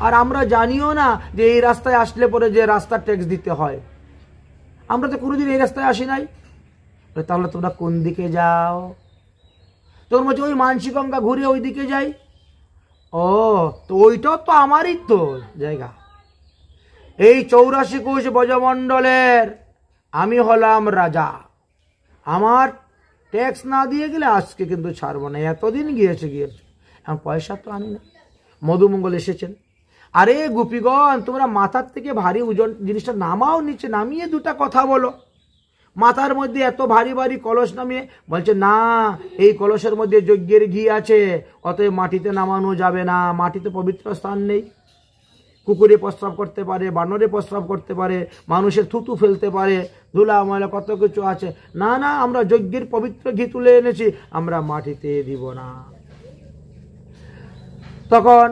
আর আমরা জানিও না যে এই রাস্তায় আসলে পরে যে রাস্তার ট্যাক্স দিতে হয়। আমরা তো কোনোদিন এই রাস্তায় আসি নাই। তাহলে তোমরা কোন দিকে যাও? তোর বলছে ওই মানসীগঙ্গা ঘুরে ওই দিকে যাই। ও, তো ওইটাও তো আমারই তো জায়গা। এই 84 কোষ ব্রজমণ্ডলের আমি হলাম রাজা। আমার ট্যাক্স না দিয়ে গেলে আজকে কিন্তু ছাড়বো না। এতদিন গিয়েছে এখন পয়সা তো আনি না। মধুমঙ্গল এসেছেন। আরে গোপীগণ, তোমরা মাথার থেকে ভারী ওজন জিনিসটা নামাও, নিচে নামিয়ে দুটা কথা বলো। মাথার মধ্যে এত ভারী ভারী কলস নামিয়ে বলছে, না এই কলসের মধ্যে যজ্ঞের ঘি আছে, অতএব মাটিতে নামানো যাবে না। মাটিতে পবিত্র স্থান নেই। কুকুরে প্রস্রাব করতে পারে, বানরে প্রস্রাব করতে পারে, মানুষের থুতু ফেলতে পারে, ধুলা ময়লা কত কিছু আছে। না না, আমরা যজ্ঞের পবিত্র ঘি তুলে এনেছি, আমরা মাটিতে দিব না। তখন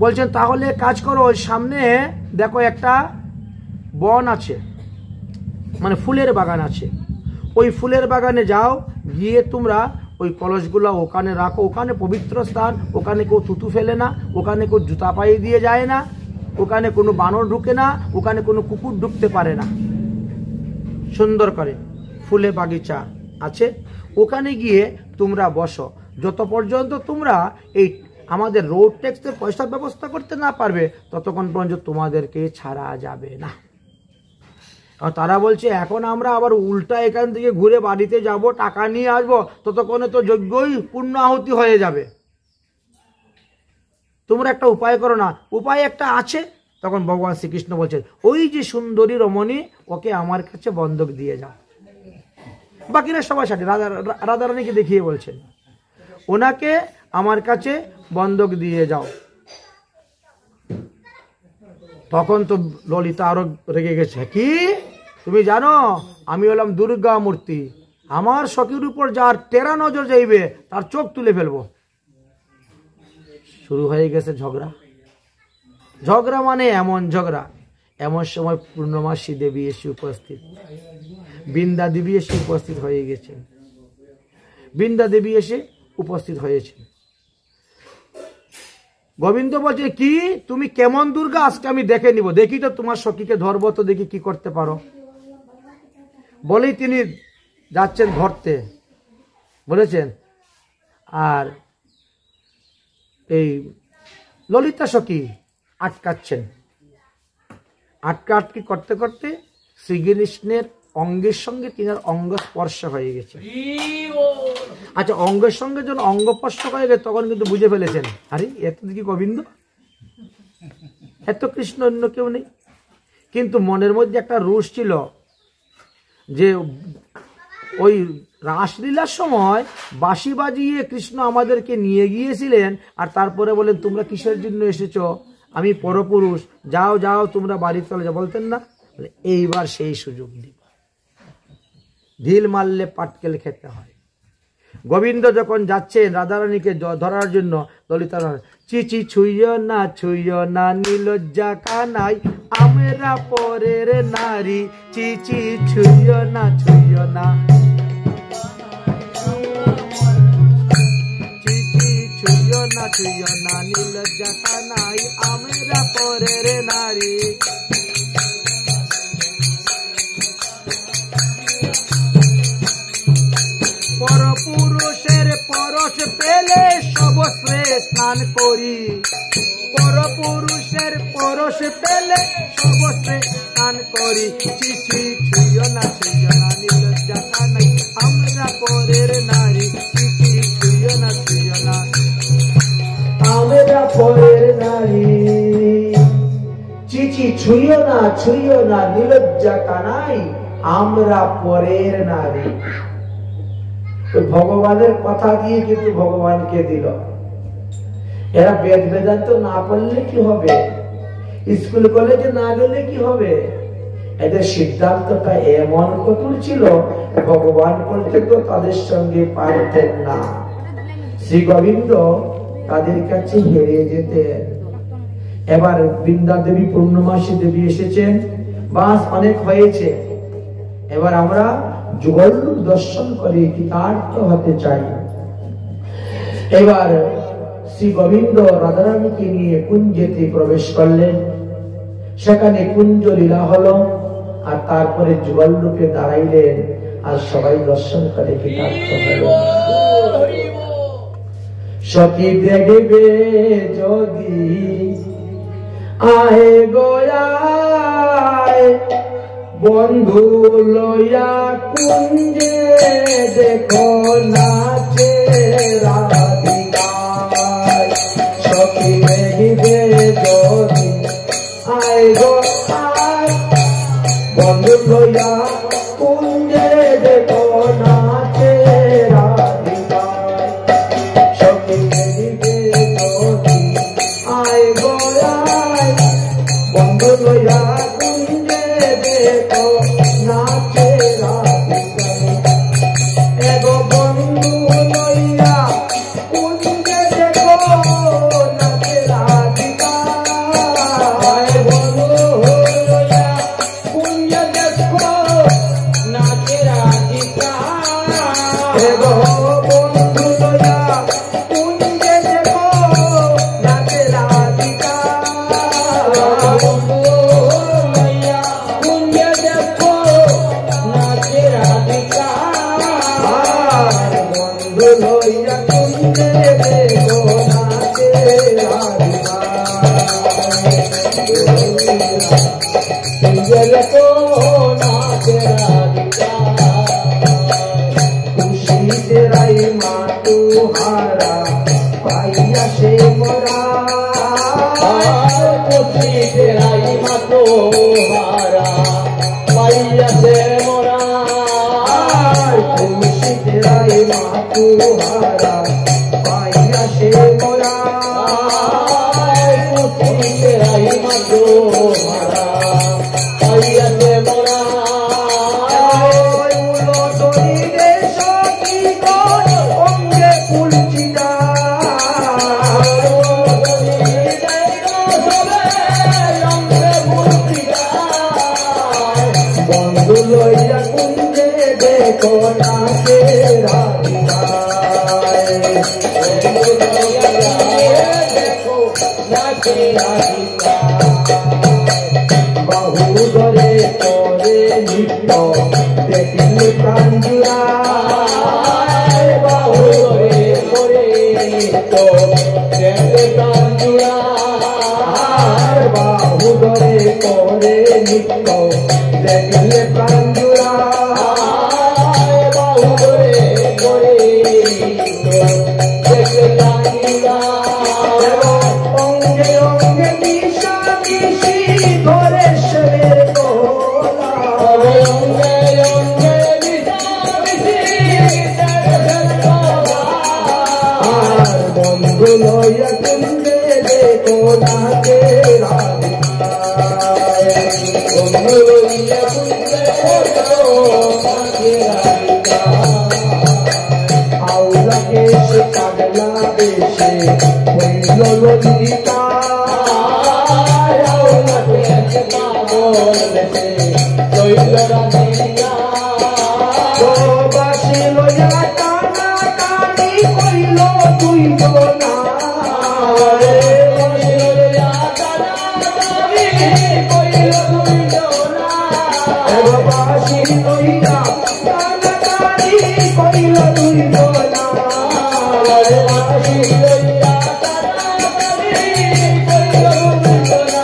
বলছেন, তাহলে কাজ করো, সামনে দেখো একটা বন আছে, মানে ফুলের বাগান আছে, ওই ফুলের বাগানে যাও, গিয়ে তোমরা ওই কলসগুলো ওখানে রাখো। ওখানে পবিত্র স্থান, ওখানে কেউ থুতু ফেলে না, ওখানে কেউ জুতা পায়ে দিয়ে যায় না, ওখানে কোনো বানর ঢুকে না, ওখানে কোনো কুকুর ঢুকতে পারে না। সুন্দর করে ফুলে বাগিচা আছে, ওখানে গিয়ে তোমরা বসো। যত পর্যন্ত তোমরা এই আমাদের রোড ট্যাক্সের পয়সার ব্যবস্থা করতে না পারবে, ততক্ষণ পর্যন্ত তোমাদেরকে ছাড়া যাবে না। আর তারা বলছে, এখন আমরা আবার উল্টা এখান থেকে ঘুরে বাড়িতে যাব, টাকা নিয়ে আসবো, ততক্ষণে তো যজ্ঞই পূর্ণ আহুতি হয়ে যাবে। তোমরা একটা উপায় করো না। উপায় একটা আছে। তখন ভগবান শ্রীকৃষ্ণ বলছেন, ওই যে সুন্দরী রমণী, ওকে আমার কাছে বন্ধক দিয়ে যাও। বাকিরা সবার সাথে রাধারানীকে দেখিয়ে বলছেন, ওনাকে আমার কাছে বন্ধক দিয়ে যাও। তখন তো ললিতা আরো রেগে গেছে, কি তুমি জানো আমি হলাম দুর্গা মূর্তি, আমার সখীর উপর যার টেরা নজর যাইবে তার চোখ তুলে ফেলবো। শুরু হয়ে গেছে ঝগড়া। ঝগড়া মানে এমন ঝগড়া, এমন সময় পূর্ণমাসী দেবী এসে উপস্থিত, বৃন্দা দেবী এসে উপস্থিত হয়ে গেছেন। বৃন্দা দেবী এসে উপস্থিত হয়েছেন। গোবিন্দ বলছে, কি তুমি কেমন দুর্গা, আজকে আমি দেখে নিব, দেখি তো তোমার সখীকে ধরবো, তো দেখি কি করতে পারো। বলেই তিনি যাচ্ছেন ধরতে বলেছেন। আর এই ললিতা সখী আটকাচ্ছেন। আটকাটকি করতে করতে শ্রীকৃষ্ণের অঙ্গের সঙ্গে তিনার অঙ্গ স্পর্শ হয়ে গেছে। আচ্ছা, অঙ্গের সঙ্গে যখন অঙ্গ স্পর্শ হয়ে গেছে, তখন কিন্তু বুঝে ফেলেছেন, আরে এত দিকে গোবিন্দ, এত কৃষ্ণ, অন্য কেউ নেই। কিন্তু মনের মধ্যে একটা রোষ ছিল যে ওই রাসলীলার সময় বাঁশি বাজিয়ে কৃষ্ণ আমাদেরকে নিয়ে গিয়েছিলেন, আর তারপরে বলেন তোমরা কিসের জন্য এসেছো, আমি পরপুরুষ, যাও যাও তোমরা বাড়ি চলে যাও, বলতেন না? এইবার সেই সুযোগ দিব, ঢিল মারলে পাটকেল খেতে হয়। গোবিন্দ যখন যাচ্ছেন রাধারানীকে ধরার জন্য, ললিতা চিচি ছুঁয় না নীলজ্জা কানাই, আমরা পরের নারী, চিচি ছুঁয় না চিচি ছুঁয় না নীলজ্জা কানাই, আমরা পরের নারী। পরপুরুষের পরশ পেলে সবস্ত্রে স্নান করি, পরপুরুষের পরশ পেলে সবস্ত্রে স্নান করি, চিচি ছুঁয় না নীলজ্জা কানাই, আমরা পরের নারী, চিচি ছুঁয় না আমরা পরের নারী, চিচি ছুঁয় না নীলজ্জা কানাই, আমরা পরের নারী। ভগবানের কথা দিয়ে কিন্তু ভগবানকে দিল। এরা বেদ বেদান্ত না পড়লে কি হবে, স্কুল কলেজে না গেলে কি হবে? এদের সিদ্ধান্তটা এমন কঠোর ছিল, ভগবান পর্যন্ত তাদের সঙ্গে পারতেন না। শ্রী গোবিন্দ তাদের কাছে হেরে যেতেন। এবার বৃন্দা দেবী, পূর্ণমাসী দেবী এসেছেন, বাস অনেক হয়েছে, এবার আমরা যুগল দর্শন করে কৃতার্থ হতে চাই। এবার শ্রী গোবিন্দ রাধারানীকে নিয়ে কুঞ্জেতে প্রবেশ করলেন, সেখানে কুঞ্জ লীলা হলো, আর তারপরে যুগল রূপে দাঁড়াইলেন, আর সবাই দর্শন করে কৃতার্থ হল। সখী দেখবে যদি আয়ে গোয়ায়, বন্ধু লয়া কুঞ্জে দেখো নাচে রাধিকায়, সখী দেখবে যদি আয়ে গোয়ায়, বন্ধু লয়া কুঞ্জে দেখো নাচে রাধিকায়, সখী দেখবে যদি আয়ে গোয়ায়, বন্ধু লয়া কুঞ্জে দেখো নাচে রাধিকায়, এগো বন্ধু লইয়া কুঞ্জে দেখো নাচে রাধিকায়, বন্ধু লইয়া কুঞ্জে দেখো নাচে রাধিকায়, এগো বন্ধু লইয়া কুঞ্জে দেখো নাচে রাধিকায়, বন্ধু লইয়া কুঞ্জে দেখো নাচে রাধিকায়, বন্ধু লইয়া কুঞ্জে দেখো নাচে রাধিকায়, কুঞ্জে দেখো নাচে রাধিকায়, খুশিতে রাই মা তুহারা পাইয়া সে মোরা, খুশিতে রাই মা তুহারা পাইয়া সে মোরা, খুশিতে রাই মা তুহারা পাইয়া সে মোরা, খুশিতে রাই মা তুহারা পাইয়া সে মোরা, উলটনিরে সখী গণ অঙ্গে কুলচিতা, উলটনিরে সবে অঙ্গে কুলচিতা, বন্ধু লইয়া কুঞ্জে দেখো নাচে রাধিকায়, বন্ধু লইয়া দেখো নাচে রাধিকায়, বাহু ধরে করে নৃত্য দেখিলে প্রাণ জুড়ায়, বাহু ধরে করে নৃত্য দেখলে প্রাণ জুড়ায়, বাহু ধরে করে নৃত্য দেখলে প্রাণ জুড়ায়, বাহু ধরে করে নৃত্য দেখলে প্রাণ জুড়ায়, অঙ্গে অঙ্গে মিশা মিশি ধরে শরীর কোনাকে রাধিকায় বন্ধু লইয়া কুঞ্জে কোনাকে রাধিকায় আউলাকে সে পাগলা দেশে হইল ললিতায় আউলাকে সে পাগল দেশে হইল রাধিকা ও বাসি লইয়া টানা টানি কইল তুই না রে বাসি লইয়া টানা টানি কইল তুই না ও বাসি লইয়া টানা টানি কইল তুই না রে বাসি লইয়া টানা টানি কইল তুই না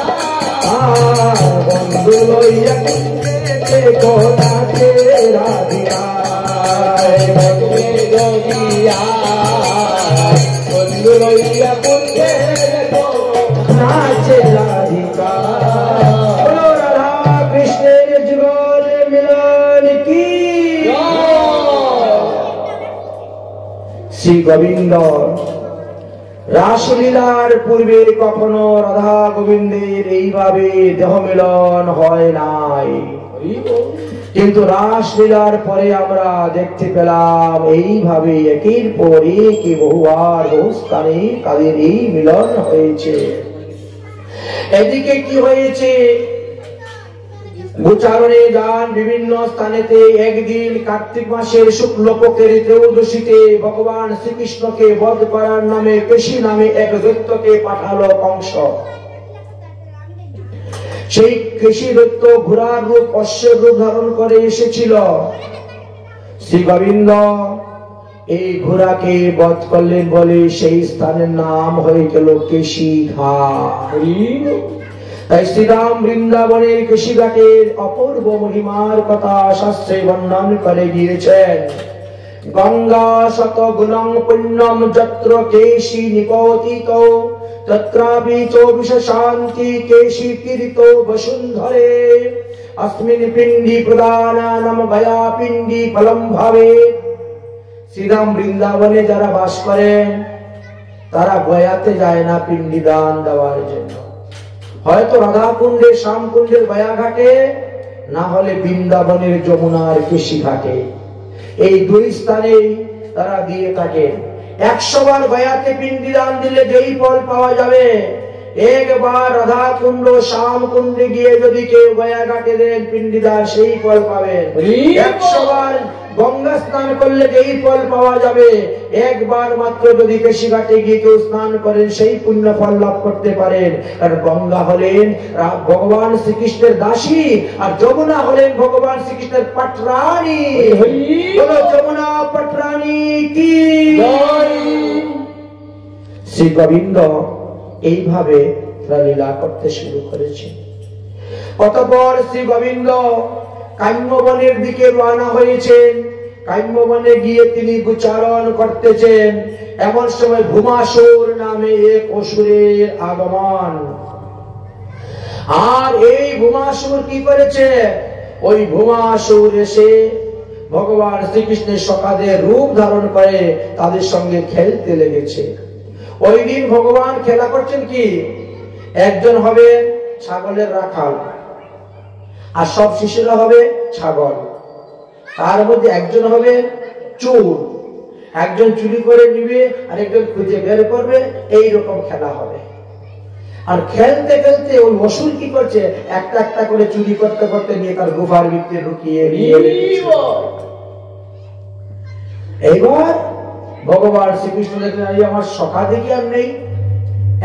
বন্ধু লইয়া কুঞ্জে কোনাকে রাধিকায় বন্ধু লইয়া কুঞ্জে নাচে রাধিকা বলো রাধা কৃষ্ণের জীবন মিলন কি শ্রী গোবিন্দ রাসলীলার পূর্বে কখনো রাধা গোবিন্দের এইভাবে দেহ মিলন হয় নাই, কিন্তু রাসলীলার পরে আমরা দেখতে পেলাম এইভাবে একের পর এক বহুবার বহু স্থানে তাদের এই মিলন হয়েছে। এদিকে কি হয়েছে, গোচারণে যান বিভিন্ন স্থানেতে একদিন কার্তিক মাসের শুক্লপক্ষের ত্রয়োদশীতে ভগবান শ্রীকৃষ্ণকে বধ করার নামে কেশী নামে এক দৈত্যকে পাঠালো কংস। সেই কেশী দৈত্য ঘোড়ার রূপ অশ্বের রূপ ধারণ করে এসেছিল। শ্রী গোবিন্দ এই ঘোড়াকে বধ করলেন বলে সেই স্থানের নাম হয়ে গেল কেশী ঘাট। তাই শ্রীরাম বৃন্দাবনের কেশী ঘাটের অপূর্ব মহিমার কথা শাস্ত্রে বর্ণন করে গিয়েছেন। গঙ্গা শত গুণং পুণ্যম যত্র কেশী নিপতিত তত্রাপি চৌবিশ শান্তি কেশী তীর্থ বসুন্ধরে अस्मिन् पिंडी प्रदानानाम गया पिंडी फलम भावे। শ্রীরাম বৃন্দাবনে যারা বাস করেন তারা গয়াতে যায় না পিন্ডি দান দেওয়ার জন্য, হয়তো রাধা কুণ্ডে শ্যাম কুণ্ডের গয়া ঘাটে, না হলে বৃন্দাবনের যমুনার কেশী ঘাটে, এই দুই স্থানে তারা দিয়ে থাকে। 100 বার গয়াতে পিন্ডি দান দিলে যেই ফল পাওয়া যাবে, একবার রাধা কুণ্ড শ্যাম কুণ্ডে গিয়ে যদি কেউ গয়া ঘাটে দেন পিন্ডি দান সেই ফল পাবেন। 100 বার গঙ্গা স্নান করলে যেই ফল পাওয়া যাবে, একবার মাত্র যদি কেশী ঘাটে গিয়ে কেউ স্নান করেন সেই পুণ্য ফল লাভ করতে পারেন। কারণ গঙ্গা হলেন ভগবান শ্রীকৃষ্ণের দাসী, আর যমুনা হলেন ভগবান শ্রীকৃষ্ণের পাটরানী। বলো যমুনা পাটরানী কি জয়। শ্রী গোবিন্দ এইভাবে লীলা করতে শুরু করেছে। অতঃপর শ্রী গোবিন্দ কাম্যবনের দিকে রওনা হয়েছেন। কাম্যবনে গিয়ে তিনি গোচারণ করতেছেন, এমন সময় ভূমাসুর নামে এক অসুরের আগমন। আর এই ভূমাসুর কি করেছে, ওই ভূমাসুর এসে ভগবান শ্রীকৃষ্ণের সখাদের রূপ ধারণ করে তাদের সঙ্গে খেলতে লেগেছে। ওই দিন ভগবান খেলা করছেন কি, একজন হবে ছাগলের রাখাল আর সব শিশুরা হবে ছাগল, তার মধ্যে একজন হবে চোর, একজন চুরি করে নিবে আর একজন খুঁজে বের করবে, এই রকম খেলা হবে। আর খেলতে খেলতে ওই অসুর কি করছে, একটা একটা করে চুরি করতে করতে নিয়ে তার গুফার ভিতরে ঢুকিয়ে নিয়ে এইবার ভগবান শ্রীকৃষ্ণ দেখলেন আমার সখা দেখি আর নেই,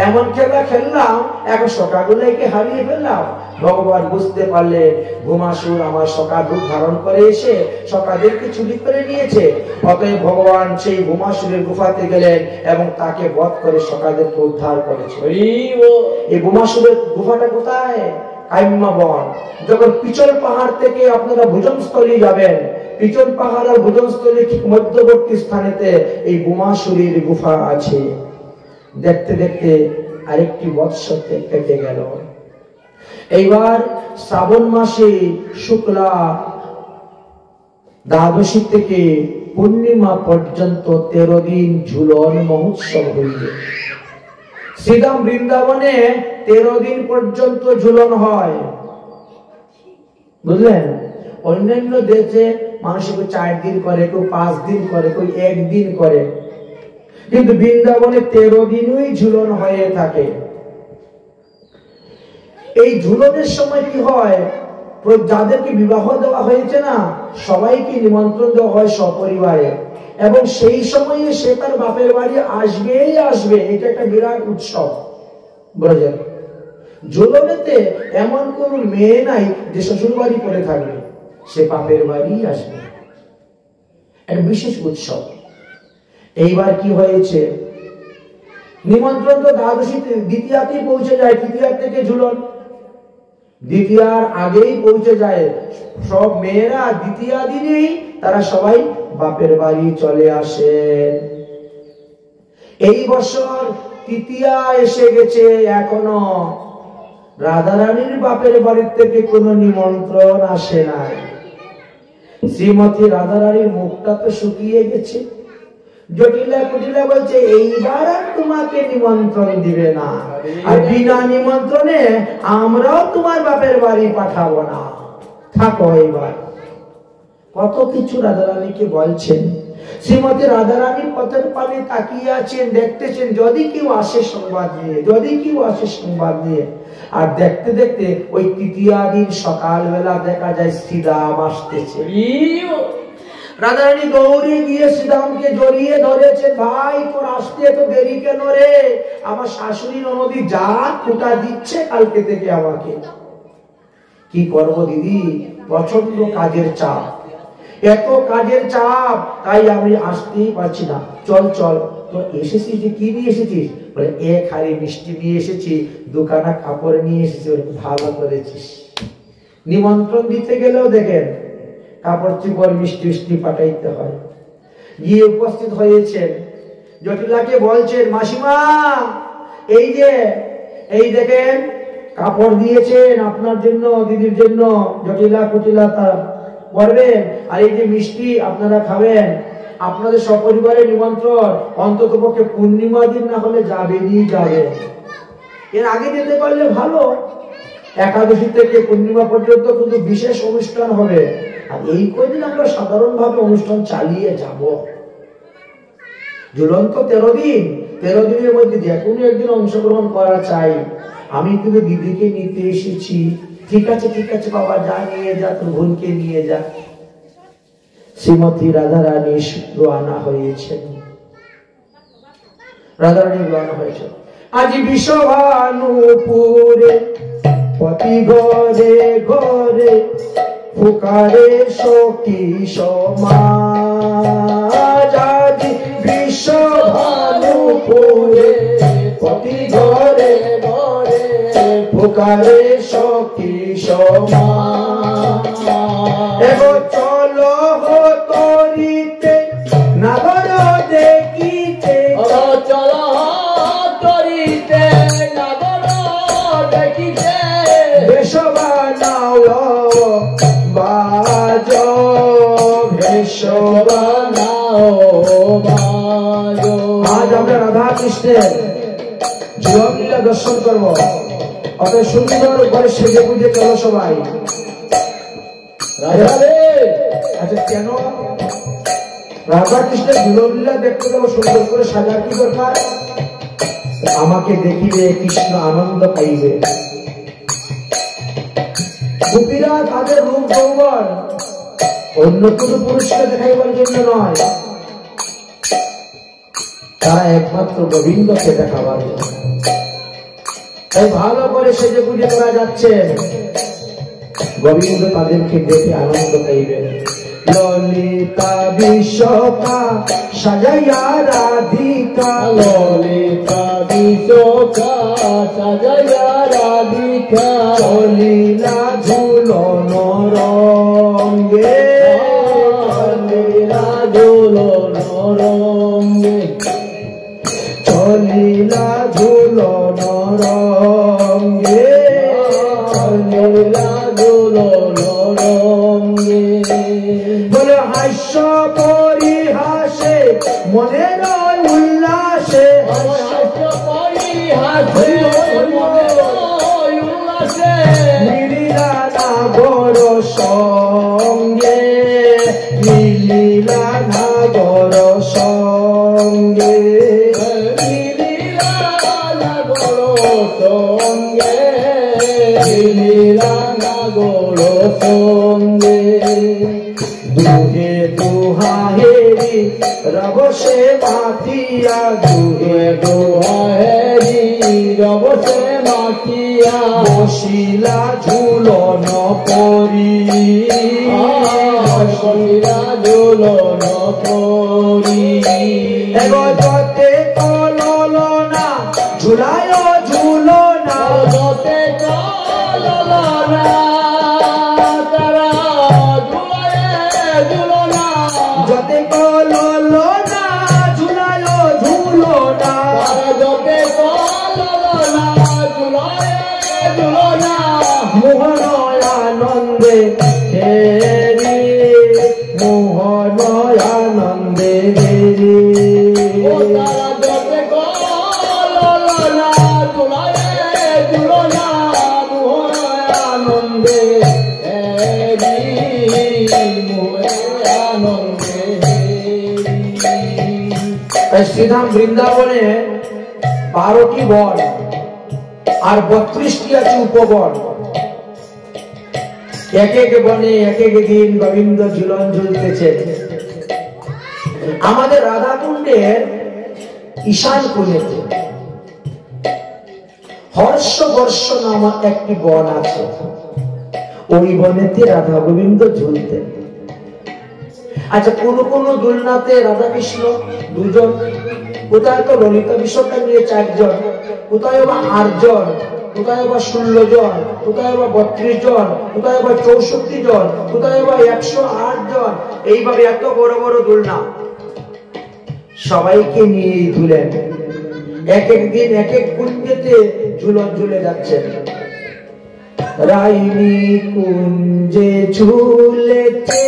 এমন খেলা খেললাম এখন সখাগুলোকে হারিয়ে ফেললাম। ভগবান বুঝতে পারলেন ভূমাসুর আমার সখার রূপ ধারণ করে এসে সখাদেরকে চুরি করে নিয়েছে। অতএব ভগবান সেই ভূমাসুরের গুফাতে গেলেন এবং তাকে বধ করে সখাদেরকে উদ্ধার করেছে। এই ভূমাসুরের গুফাটা কোথায়, কাম্যবন। যখন পিছল পাহাড় থেকে আপনারা ভোজনস্থলী যাবেন, পিছল পাহাড় আর ভোজনস্থলী ঠিক মধ্যবর্তী স্থানেতে এই ভূমাসুরের গুফা আছে। দেখতে দেখতে আরেকটি বৎসর কেটে গেল। এইবার শ্রাবণ মাসে শুক্লা দ্বাদশী থেকে পূর্ণিমা পর্যন্ত 13 দিন ঝুলন মহোৎসব হইল। শ্রীধাম বৃন্দাবনে 13 দিন পর্যন্ত ঝুলন হয়, বুঝলেন? অন্যান্য দেশে মানুষ 4 দিন করে, কেউ 5 দিন করে, কেউ 1 দিন করে, কিন্তু বৃন্দাবনে 13 দিনই ঝুলন হয়ে থাকে। এই ঝুলনের সময় কি হয়, যাদেরকে বিবাহ দেওয়া হয়েছে না, সবাইকে নিমন্ত্রণ দেওয়া হয় সপরিবারে, এবং সেই সময়ে সে তার বাপের বাড়ি আসবেই আসবে। এটা একটা বিরাট উৎসব। বুঝলেন? ঝুলনেতে এমন কোন মেয়ে নাই যে শ্বশুর বাড়ি করে থাকবে, সে বাপের বাড়ি আসবে। একটা বিশেষ উৎসব। এইবার কি হয়েছে, নিমন্ত্রণ তো দ্বাদশীতে, দ্বিতীয়াতেই পৌঁছে যায়, তৃতীয়া থেকে ঝুলন, দ্বিতীয়ার আগেই পৌঁছে যায়। সব মেয়েরা দ্বিতীয়া দিনেই তারা সবাই বাপের বাড়ি চলে আসে। এই বছর তৃতীয়া এসে গেছে, এখনো রাধারানীর বাপের বাড়ি থেকে কোনো নিমন্ত্রণ আসে নাই। শ্রীমতী রাধারানীর মুখটা তো শুকিয়ে গেছে। জটিলা কুটিলা বলছে, এইবার আর তোমাকে নিমন্ত্রণ দিবে না, আর বিনা নিমন্ত্রণে আমরাও তোমার বাপের বাড়ি পাঠাবো না, থাকো এইবার। কত কিছু রাধারানীকে বলছেন। শ্রীমতী রাধারানী পথের পানে তাকিয়ে আছেন, দেখতেছেন যদি কেউ আসে সংবাদ নিয়ে, যদি কেউ আসে সংবাদ নিয়ে। আর দেখতে দেখতে ওই তৃতীয়া দিন সকালবেলা দেখা যায় শ্রীরাম আসতেছে। রাধারানী দৌড়ে গিয়ে শ্রীরামকে জড়িয়ে ধরেছেন, ভাই তোর আসতে এত দেরি কেন রে? আমার শাশুড়ি ননদি যা কুটা দিচ্ছে কালকে থেকে আমাকে। কি করবো দিদি, প্রচন্ড কাজের চাপ, এত কাজের চাপ, তাই আমি আসতেই পারছি না। চল চল, তো এসেছিস যে কি নিয়ে এসেছিস? বলে, 1 হাড়ি মিষ্টি নিয়ে এসেছি, 2 খানা কাপড় নিয়ে এসেছি। ভালো করেছিস। নিমন্ত্রণ দিতে গেলেও দেখেন কাপড় চোপড় মিষ্টি মিষ্টি পাঠাইতে হয়। গিয়ে উপস্থিত হয়েছেন, জটিলাকে বলছেন, মাসিমা এই যে, এই দেখেন কাপড় দিয়েছেন আপনার জন্য, দিদির জন্য, জটিলা কুটিলা তা পরবেন, আর এই যে মিষ্টি আপনারা খাবেন। আপনাদের সপরিবারের নিমন্ত্রণ, অন্তত পক্ষে পূর্ণিমা দিন না হলে যাবেনই যাবে। এর আগে যেতে পারলে ভালো, একাদশী থেকে পূর্ণিমা পর্যন্ত কিন্তু বিশেষ অনুষ্ঠান হবে, আর এই কয়দিন আমরা সাধারণভাবে অনুষ্ঠান চালিয়ে যাব। ঝুলন্ত 13 দিন, 13 দিনের মধ্যে যে কোনো একদিন অংশগ্রহণ করা চাই। আমি কিন্তু দিদিকে নিতে এসেছি। ঠিক আছে ঠিক আছে বাবা, যা নিয়ে যা, তোর বোনকে নিয়ে যা। শ্রীমতী রাধারানী রওনা হয়েছেন। রাধারানী রওনা হয়েছে। আজ বিশ্বভানুপুরে পতি ঘরে ঘরে পুকারে সখী সমাজ। আজ বিশ্বভানুপুরে পতি ঘরে ঘরে পুকারে সখী সমাজ। এগো চলো তরিতে নাগর দেখিতে, চলো তরিতে নাগর দেখিতে, বেশবানাও বাজো, বেশবানাও বাজো। আজ আমরা রাধা কৃষ্ণের ঝুলনলীলা দর্শন করব। অত সুন্দর করে সেজে বুঝে চলো সবাই। আচ্ছা, কেন রাধা কৃষ্ণের ঝুলনলীলা দেখতে যাবো? সুন্দর করে সাজার কি দরকার? আমাকে দেখিলে কৃষ্ণ আনন্দ পাইবে। গোপীরা তাদের রূপ যৌবন অন্য কোনো পুরুষকে দেখাইবার জন্য নয়, তারা একমাত্র গোবিন্দকে দেখাবার জন্য। তাই ভালো করে সেজে পুজো করা যাচ্ছে, গোবিন্দ তাদেরকে দেখে আনন্দ পাইবেন। ললিতা বিশ্বকা সাজাইয়া রাধিকা, ললিতা বিশ্বকা সাজাইয়া রাধিকা, চলিলা ঝুলন রঙ্গে, চলিলা ঝুলন রঙ্গে, চলিলা ঝুলন রঙ্গে, চলিলা ঝুলন রঙ্গে। বলে হাস্য পরিহাসে মনের উল্লাসে, হাস্য পরিহাসে সঙ্গে লীলা নাগর সঙ্গে দুহে দুহাহেরি রবসে মাতিয়া দুহে দুহাহেরি রবসে মাতিয়া বসিলা ঝুলন পরি বসিলা ঝুলন পরি এগোতে কলনা ঝুলায় ঝুলনা যতে কলনা তারা ঝুলায় ঝুলনা যতে কলনা ঝুলায় ঝুলনা যতে কলনা ঝুলায় ঝুলনা মোহন আনন্দে হেরি মোহন আনন্দে হেরি ও তারা যতে কলনা ঝুলায় ঝুলনা মোহন আনন্দে হেরি মোহন আনন্দে তাই শ্রীধাম বৃন্দাবনে 12টি বন আর 32টি আছে উপবন। এক এক বনে এক এক দিন গোবিন্দ ঝুলন ঝুলতেছে। আমাদের রাধাকুণ্ডের ঈশান কোণেতে হর্ষবর্ষ নামক একটি বন আছে। ওই বনেতে রাধা গোবিন্দ ঝুলতেন। আচ্ছা, কোন কোন দোলনাতে রাধা কৃষ্ণ দুজন, কোথায় তো ললিতা বিশ্বকা নিয়ে 4 জন, কোথায় বা 8 জন, কোথায় বা 16 জন, কোথায় বা 32 জন, কোথায় বা 64 জন, কোথায় বা 108 জন। এইভাবে এত বড় বড় দোলনা সবাইকে নিয়ে ঝুলেন। এক এক দিন এক এক কুঞ্জেতে ঝুলন ঝুলে যাচ্ছেন। রাইনি কুঞ্জে ঝুলেছে,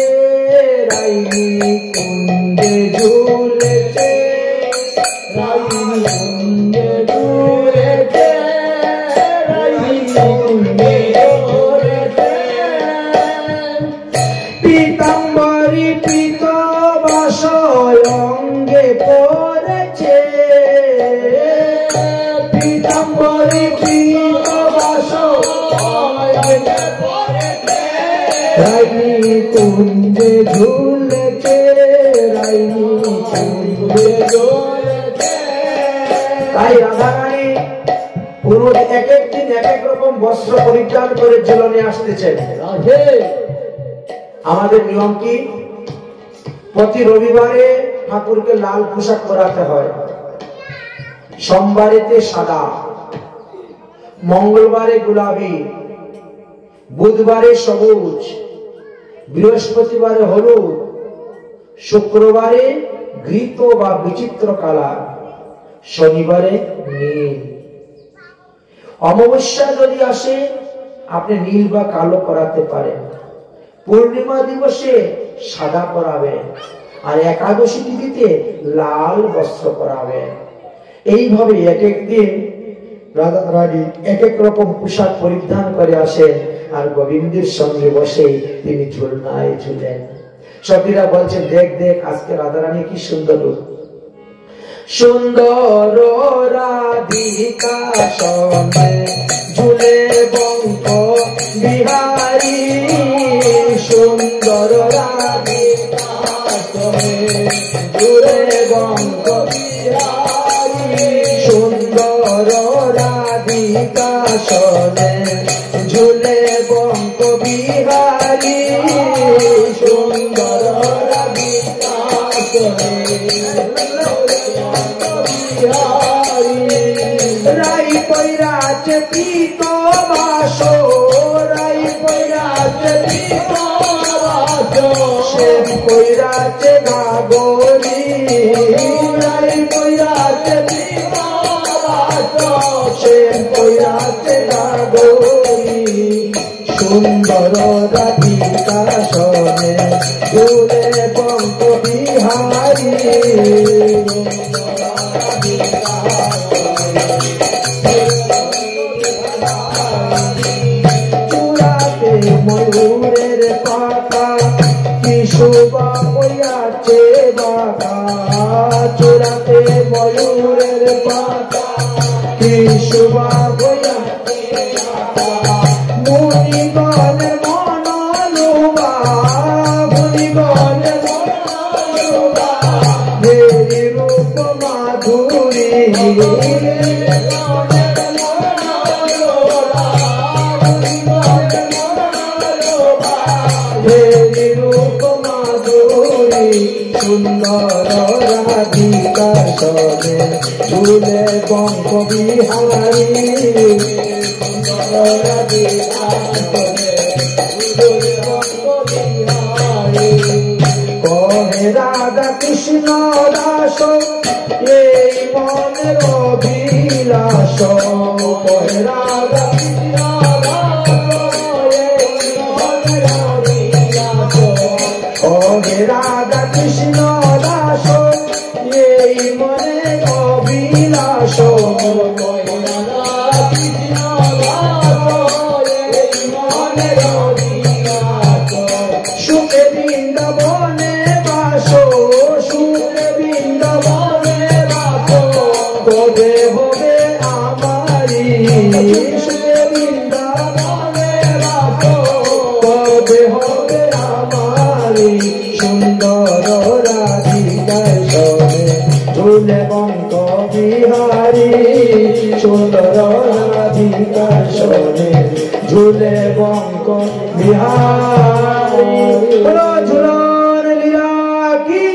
রাইনি কুঞ্জে ঝুলেছে, রাইনি কুঞ্জে ঝুলেছে, রাইনি কুঞ্জে ঝুলেছে। পীতাম্বরী পীতবাসয় অঙ্গে পড়েছে, পীতাম্বরী পীতবাসয় অঙ্গে পড়েছে। রাইনি কুঞ্জে ঝুলেছে, রাইনি কুঞ্জে ঝুলেছে। তাই রাধারানী পুরো এক এক দিন এক এক রকম বস্ত্র পরিধান করে ঝুলনে আসতেছেন। রাধে আমাদের নিয়ম কি? প্রতি রবিবারে ঠাকুরকে লাল পোশাক পরাতে হয়, সোমবারেতে সাদা, মঙ্গলবারে গোলাপি, বুধবারে সবুজ, বৃহস্পতিবারে হলুদ, শুক্রবারে ঘৃত বা বিচিত্র কালার, শনিবারে নীল। অমাবস্যা যদি আসে আপনি নীল বা কালো করাতে পারেন, পূর্ণিমা দিবসে সাদা পরাবেন, আর একাদশী তিথিতে লাল বস্ত্র পরাবেন। এইভাবে এক এক দিন রাধা রানী এক এক রকম পোশাক পরিধান করে আসেন, আর গোবিন্দের সঙ্গে বসে তিনি ঝুলনায় ঝুলেন। সখীরা বলছেন, দেখ দেখ আজকে রাধারানী কি সুন্দর রূপ। সুন্দর রাধিকা সনে ঝুলে বঙ্ক বিহারী, সুন্দর রাধিকা সনে ঝুলে বঙ্ক বিহারী, সুন্দর রাধিকা সনে ঝুলে বঙ্ক বিহারী, সুন্দর রাধিকা সনে রাই পৈরাজ পীত বাসো, রাই পৈরাজ পীত বাসো, শ্যাম পৈরাজ নাগরী, রাই পৈরাজ পীত বাসো, শ্যাম পৈরাজ নাগরী, সুন্দর রাধিকা সনে ঝুলে বঙ্ক বিহারী, ময়ূরের পাতা কি শোভা হইয়াছে বাঁকা, চূড়াতে ময়ূরের পাতা শোভা বইয়া মুনিগণের মনোলোভা মুনিগণের মনোলোভা দেবী রূপ মাধুরী দেবী রূপ মাধুরী সুন্দর রাধিকা সবে ঝুলে বঙ্ক বিহারী সুন্দর রাধিকা সবে ঝুলে বঙ্ক বিহারী কহে রাধা কৃষ্ণ দাস এই মনের অভিলাষ কহে রাধা কৃষ্ণ দাস এই মনের অভিলাষ কহে রাধা কৃষ্ণ দাস এই মনের অভিলাষ কহে রাধা কৃষ্ণ দাস এই মনের অভিলাষ সুখে বৃন্দাবনে বাস সুখে বৃন্দাবনে বাস কবে হবে আমারি সুখে বৃন্দাবনে বাস কবে হবে আমারি সুন্দর রাধিকায় সবে ঝুলে বঙ্ক বিহারী সুন্দর রাধিকায় সবে ঝুলে বঙ্ক বিহারী ঝুলন লীলা কি